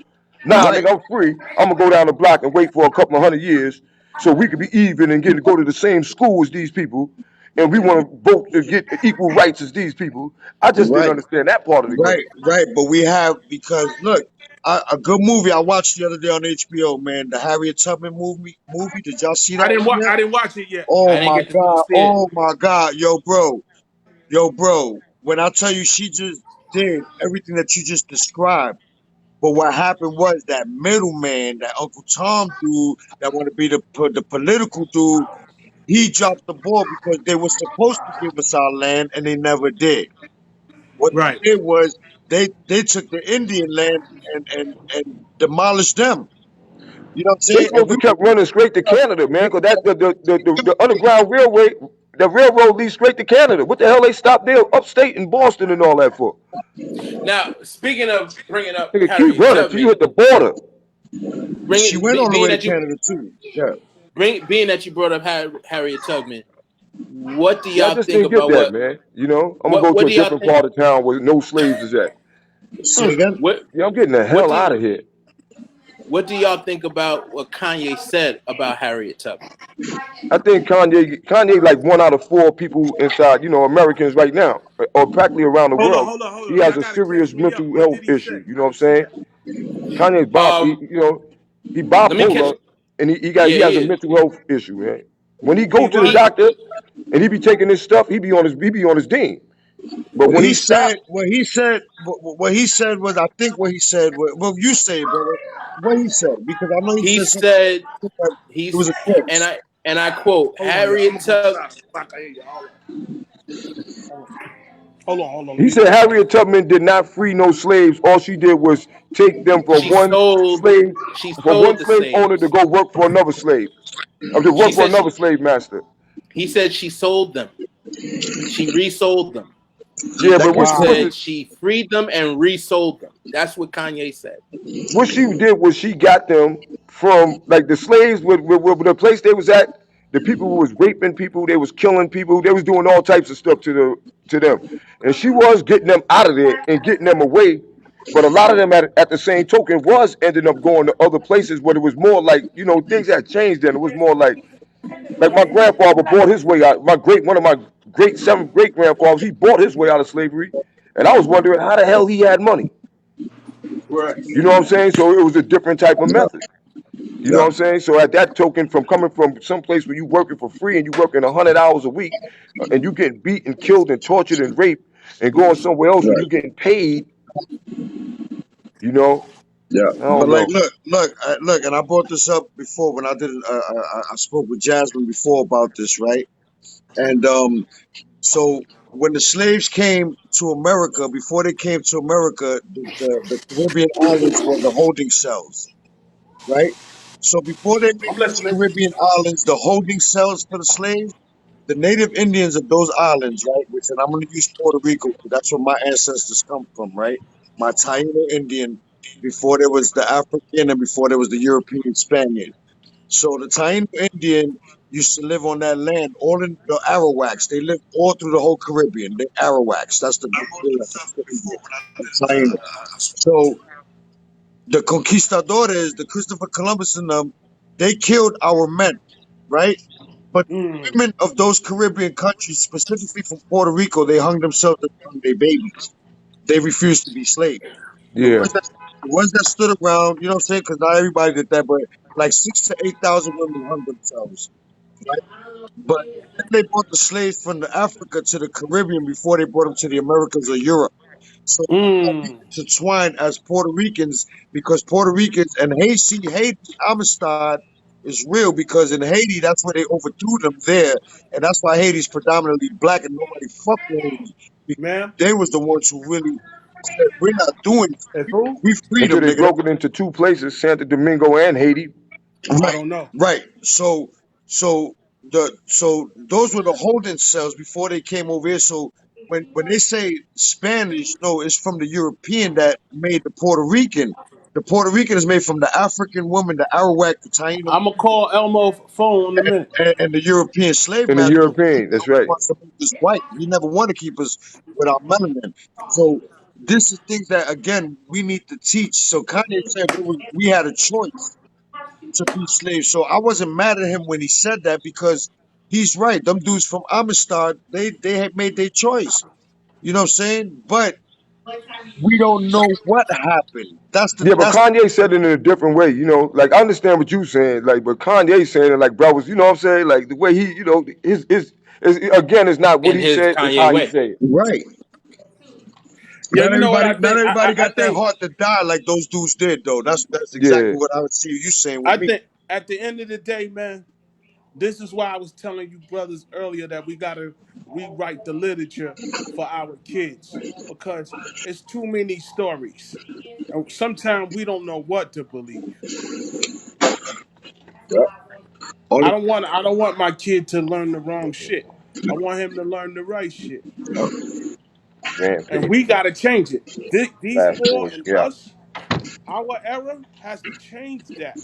Nah, right, nigga, I'm free. I'm gonna go down the block and wait for a couple of 100 years so we could be even and get to go to the same school as these people, and we want to vote to get equal rights as these people. I just didn't right, understand that part of the right, game. right. But we have because look, a good movie I watched the other day on HBO, man, the Harriet Tubman movie. Did y'all see I that didn't one watch. yet? I didn't watch it yet. Oh I didn't my get to go god! see it. Oh my god! Yo, bro. When I tell you, she just did everything that you just described. But what happened was that middleman, that Uncle Tom dude, that want to be the political dude. He dropped the ball because they were supposed to give us our land and they never did. What Right. they did was they took the Indian land and demolished them. You know what I'm They saying? And supposed to kept running straight to Canada, man, we because that the underground railway, the railroad leads straight to Canada. What the hell they stopped there upstate in Boston and all that for? Now, speaking of bringing up Nigga, keep Harriet running till you Tubman, hit the border. she went on the being way to that you Canada too. Yeah. being that you brought up Harriet Tubman, what do Yeah, I y'all just think didn't get about that, what man. I'm gonna go to what a do y'all different think part of town where no slaves is at. Say it again. Yeah, I'm getting the what hell do out of here. what do y'all think about what Kanye said about Harriet Tubman? I think Kanye like 1 out of 4 people inside, Americans right now, or practically around the Hold on. world. Hold on. Hold He on. has Y'all a gotta catch serious me up. mental What health did he issue. say? You know I what I'm ain't see saying? that. Kanye's Um, he let me catch. bipolar, and he Yeah, has he a is. mental health issue, man. When he go He to the what? He doctor and he be taking his stuff, he be on his dean. But Well, when he he said stopped, what he said was I think what he said was well you say it, brother. What he said because I know he he said something said that it was he's a and corpse. I quote Hold on, y'all. I'm Harriet gonna go Tub outside. So I can hear you. Hold on. Hold on. Let he me. said Harriet Tubman did not free no slaves. All she did was take them from she slave, from one sold the slave owner to slaves. go work for another slave, or to She work for said another she slave master. he said she sold them. She resold them. Yeah, That but He what wow. was said it? she freed them and resold them. That's what Kanye said. What she did was she got them from like the slaves with the place they was at. The people who was raping people, they was killing people, they was doing all types of stuff to them, and she was getting them out of there and getting them away. But a lot of them at the same token was ending up going to other places where it was more like things had changed. Then it was more like my grandfather bought his way out. One of my great 7th great grandfathers, he bought his way out of slavery, and I was wondering how the hell he had money. Right. You know what I'm saying? So it was a different type of Yeah, method. You know yeah. what I'm saying? So at that token, from coming from some place where you working for free and you working 100 hours a week, and you getting beat and killed and tortured and raped, and going somewhere else where Right. you're getting paid, you know, Yeah. I But don't like, know. look, and I brought this up before when I did. I spoke with Jasmine before about this, right? And so when the slaves came to America, before they came to America, the Caribbean islands were the holding cells, right? So before they made I'm those listening. Caribbean islands the holding cells for the slaves, the native Indians of those islands, right? Which, and I'm going to use Puerto Rico because that's where my ancestors come from, right? My Taino Indian before there was the African and before there was the European Spaniard. So the Taino Indian used to live on that land, all in the Arawaks. They lived all through the whole Caribbean. The Arawaks, that's the that's the Indian, the Taino. So the conquistadores, the Christopher Columbus and them, they killed our men, right? But Mm, women of those Caribbean countries, specifically from Puerto Rico, they hung themselves and hung their babies. They refused to be slaves. The Yeah. ones that the ones that stood around, you know what I'm saying? Because not everybody did that, but like 6 to 8 thousand women hung themselves, right? But then they brought the slaves from the Africa to the Caribbean before they brought them to the Americas or Europe. So we mm. intertwined as Puerto Ricans because Puerto Ricans and Haiti's Amistad is real because in Haiti that's where they overthrew them there, and that's why Haiti's predominantly black and nobody fucked with Haiti because Ma'am? they was the ones who really said we're not doing this. It's who? We freed Until them, they nigga. broke it into two places, Santo Domingo and Haiti. I Right, don't know. right. So those were the holding cells before they came over here. So when they say Spanish, no, it's from the European that made the Puerto Rican. The Puerto Rican is made from the African woman, the Arawak, the Taino, I'm gonna call Elmo phone in a minute. and the European slave And the master who European, that's right. wants to make us white. He never want to keep us without melanin. So this is things that again we need to teach. So Kanye said we had a choice to be slaves. So I wasn't mad at him when he said that because he's right. Them dudes from Amistad, they had made their choice. You know what I'm saying? But we don't know what happened. Yeah, but That's the Kanye said it in a different way, you know. Like I understand what you saying, like, but Kanye saying it like brothers, you know what I'm saying? Like the way he, you know, his again, it's not what In he his said, it's Kanye how he way. said it. right. Yeah, you know what I Not think? everybody I got that think heart to die like those dudes did though. That's exactly Yeah. what I would see you saying with I me. think at the end of the day, man, this is why I was telling you brothers earlier that we gotta rewrite the literature for our kids because it's too many stories. And sometimes we don't know what to believe. Yeah. Only I don't want my kid to learn the wrong shit. I want him to learn the right shit. And Rampage, we gotta change it. These fast four forward, and yeah. us, our era has to change that.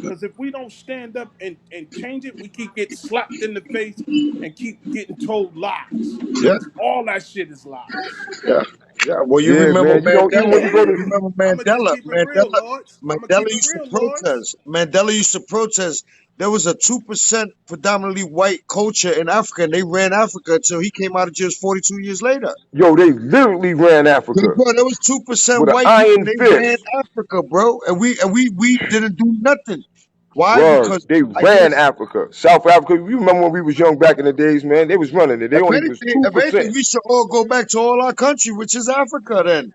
Because if we don't stand up and change it, we keep getting slapped in the face and keep getting told lies. yeah, Because all that shit is lies. yeah. Yeah, well, you Yeah, remember man. You know, even Mandela. when you go And to You remember I'ma just Mandela. keep it real, Lords. I'ma Mandela keep it used to real, Lords. protest. Mandela used to protest. There was a 2% predominantly white culture in Africa, and they ran Africa until he came out of jail 42 years later. yo, they literally ran Africa Bro, there was 2% with an white people, iron and they ran fist. Africa, bro. And we didn't do nothing. Why? Word. Because They I ran guess Africa. South Africa. You remember when we was young back in the days, man? They was running it. They only was if anything, 2%. we should all go back to all our country, which is Africa. Then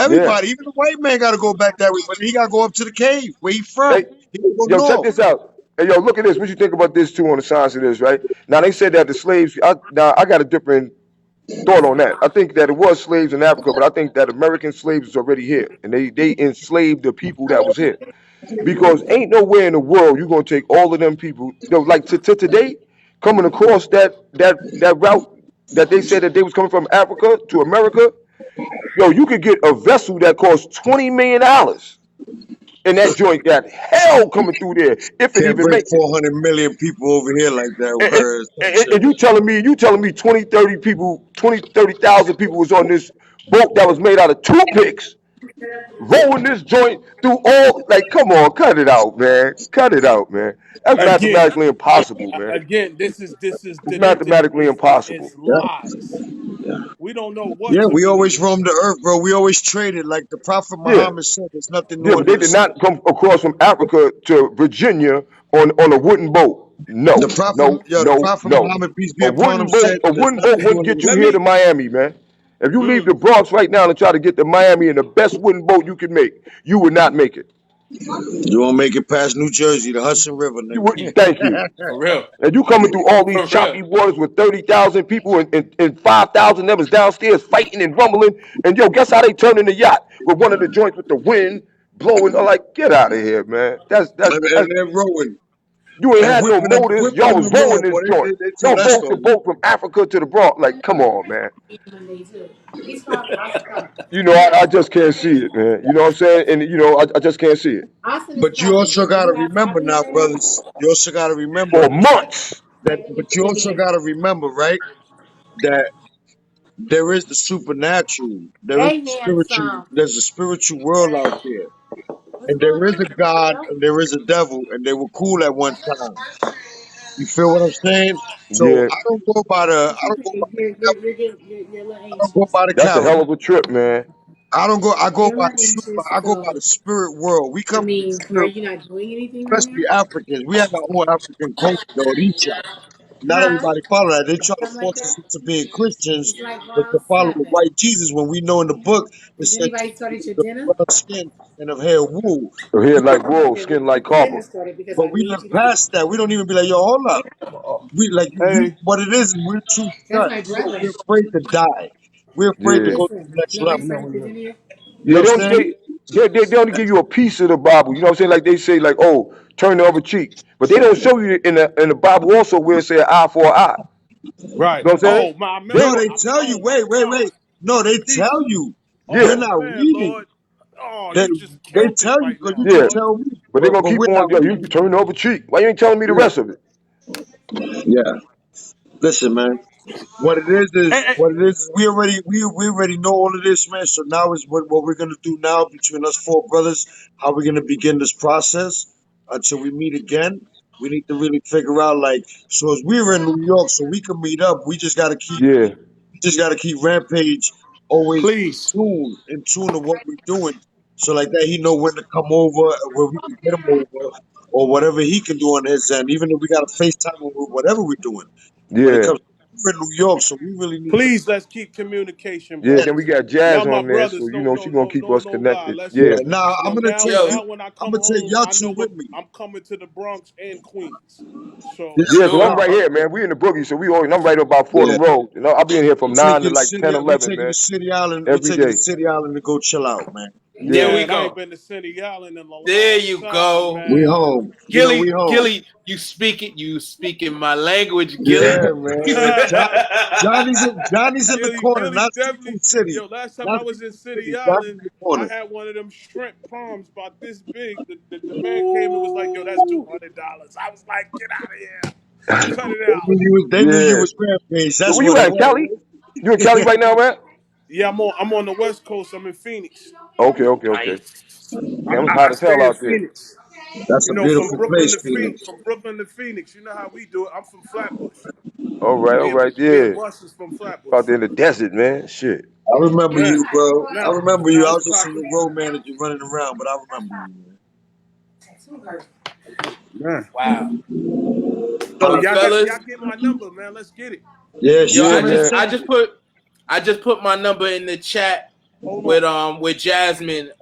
Yeah. everybody, even the white man, got to go back that way, but he got to go up to the cave where he Hey, from. He got to go yo, check north. this out. Hey, yo, look at this. What you think about this too on the science of this, right? Now they said that the slaves. Now I got a different thought on that. I think that it was slaves in Africa, but I think that American slaves was already here, and they enslaved the people that was here. Because ain't nowhere in the world you gonna take all of them people. Yo, like to today, coming across that route that they said that they was coming from Africa to America. Yo, you could get a vessel that costs $20 million, and that joint got hell coming through there if it Can't even bring makes it. 400 million people over here like that. And, and, Word, some and shit. you telling me 20, 30 people, 20, 30,000 people was on this boat that was made out of toothpicks, rolling this joint through all, like, come on, cut it out, man. Cut it out, man. That's Again, mathematically impossible, man. again, this is It's mathematically impossible. it's Yeah, lies. We don't know what yeah. to We always believe. roam the earth, bro. We always traded. Like the Prophet Yeah. Muhammad said, there's nothing Yeah, new but under they the did sun. not come across from Africa to Virginia on a wooden boat. The No, Prophet, no, the no, Prophet no. Muhammad, peace be upon him, said, A there's wooden boat nothing new won't under get the you Let here to me Miami, man. If you leave the Bronx right now and try to get to Miami in the best wooden boat you can make, you would not make it. You won't make it past New Jersey, the Hudson River, You nigga. wouldn't. Thank you. For real. And you coming through all these For real. choppy waters with 30,000 people and 5,000 of us downstairs fighting and rumbling. And yo, guess how they turning the yacht with one of the joints with the wind blowing? I'm like, get out of here, man. And they're rowing You ain't and had no motors. whipping Y'all them was the rowing rowing, this boy. joint. They told Y'all that rowed the story. boat from Africa to the Bronx. Like, come on, man. You know, I just can't see it, man. You know what I'm saying? And you know, I just can't see it. But you also gotta remember now, brothers. You also gotta remember For months. that. But you also gotta remember, right, that there is the supernatural. There is the spiritual. There's a spiritual world out there, and there is a God and there is a devil, and they were cool at one time. You feel what I'm saying? So Yeah, I don't go by the. I don't go by the devil. I don't go by the that's a calendar. hell of a trip, man. I don't go. I go by the super. I go by the spirit world. We come from the spirit world, especially Africans. We have our own African culture, the Orisha. Not everybody follow that. They try to force us into being Christians, but to follow the white Jesus. When we know in the book it said Jesus is of brown skin and of hair wool. Your We head live, like wool, skin like copper. but we live past that. We don't even be like, yo, hold up. We like we. Hey, What it is we're too shut. We're afraid to die. We're afraid to Yeah. go to the next level. You Yeah, they understand? they only give you a piece of the Bible. You know what I'm saying? Like they say, like, oh, turn the other cheek. But they don't show you in the Bible also where it say eye for an eye. right. You know what I'm saying? Oh, my, I They No, remember. they don't, I mean, tell you. oh my Wait. God, No, they tell Jesus. you. We're yeah, Oh not man, reading. Lord. Oh, They you just they killed it tell you right because now, you can yeah. Lord. tell me, But they're gonna but keep we're on, not yo, you reading. turn the other cheek. Why you ain't telling me the Yeah, rest of it? yeah. Listen, man. What it And, is and, what it is. We already know all of this, man. So now is what we're gonna do now between us four brothers. How we're gonna begin this process until we meet again. We need to really figure out like so as we're in New York, so we can meet up. Yeah, We just gotta keep Rampage always please, in tune to what we're doing. So like that, he know when to come over, where we can get him over, or whatever he can do on his end. Even if we gotta FaceTime him with whatever we're doing. When it yeah, comes, we're in New York, so we really need to. please, let's keep communication, yeah. Then we brothers. got Y'all Jazz my on there, so brothers. you No, know she no, gonna no, keep no, us no lie. connected. Let's. Yeah, Yeah. Now You know now, Yo, now when I I'm come gonna take home, y'all I two know with me. I'm coming to the Bronx and Queens. Yeah. So yeah. Cause I'm sure. right here, man. We in the boogie, so we always. I'm right about Yeah. Fordham Road. You know, I'll be in here from 9 to like 10, We 11, taking the man, city island. We every taking the day. city island to go chill out, man. There Yeah, we man, I ain't go. been to City Island in a There long you time, go. We man. home. You know we Gilly, home. Gilly, you speaking my language, Gilly. Yeah, man. Johnny's in the corner, Gilly not definitely. Seafood City. Yo, last time Not I was in Seafood City City. Johnny's Island, in the I corner. had one of them shrimp prawns about this big. The man came and was like, "Yo, that's $200." I was like, "Get out of here, cut it out." They knew you yeah. was Rampage. So That's where what you it at, Cali? was. You in Cali right now, man? Yeah, I'm on the West Coast. I'm in Phoenix. Okay. Nice. Man, it was I hot as hell stay in out there. Phoenix. That's You a know, from beautiful Brooklyn place, to Phoenix. Phoenix. From Brooklyn to Phoenix. You know how we do it. I'm from Flatbush. All Me and right, me and yeah. Russ is from Out Flatbush. there in the desert, man. Shit. I remember Man, you, bro. I now, remember you. now I it's was just a popping. little road manager running around, but I remember you, man. Man. Wow. So Fellas, y'all get my number, man. Let's get it. Yeah, yo, Yeah, shoot it. man. I just put my number in the chat Hold on. with Jasmine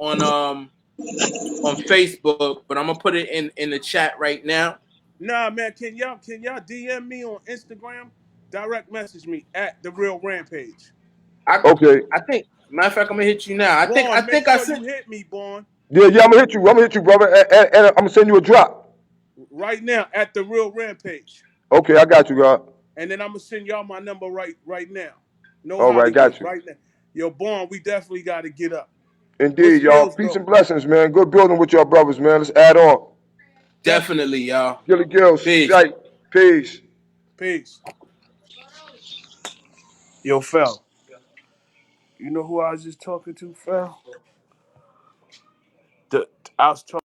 on Facebook, but I'm gonna put it in the chat right now. Nah, man. Can y'all DM me on Instagram? Direct message me at the real Rampage. I Okay. I think matter of fact I'm gonna hit you now. I Born, make think I sure you sent hit me, Born. Yeah, I'm gonna hit you. I'm gonna hit you, brother. And I'm gonna send you a drop. Right now at the real Rampage. Okay, I got you, God. And then I'm gonna send y'all my number right now. No All right, got Hollywood, you. right now. Yo, Born, we definitely got to get up. What's Indeed, y'all. skills Peace and though? blessings, man. Good building with y'all brothers, man. Let's add on. Definitely. definitely y'all. Gilly Gills, Peace. sight. Peace. Peace. Yo, Fel. You know who I was just talking to, Fel? I was talking.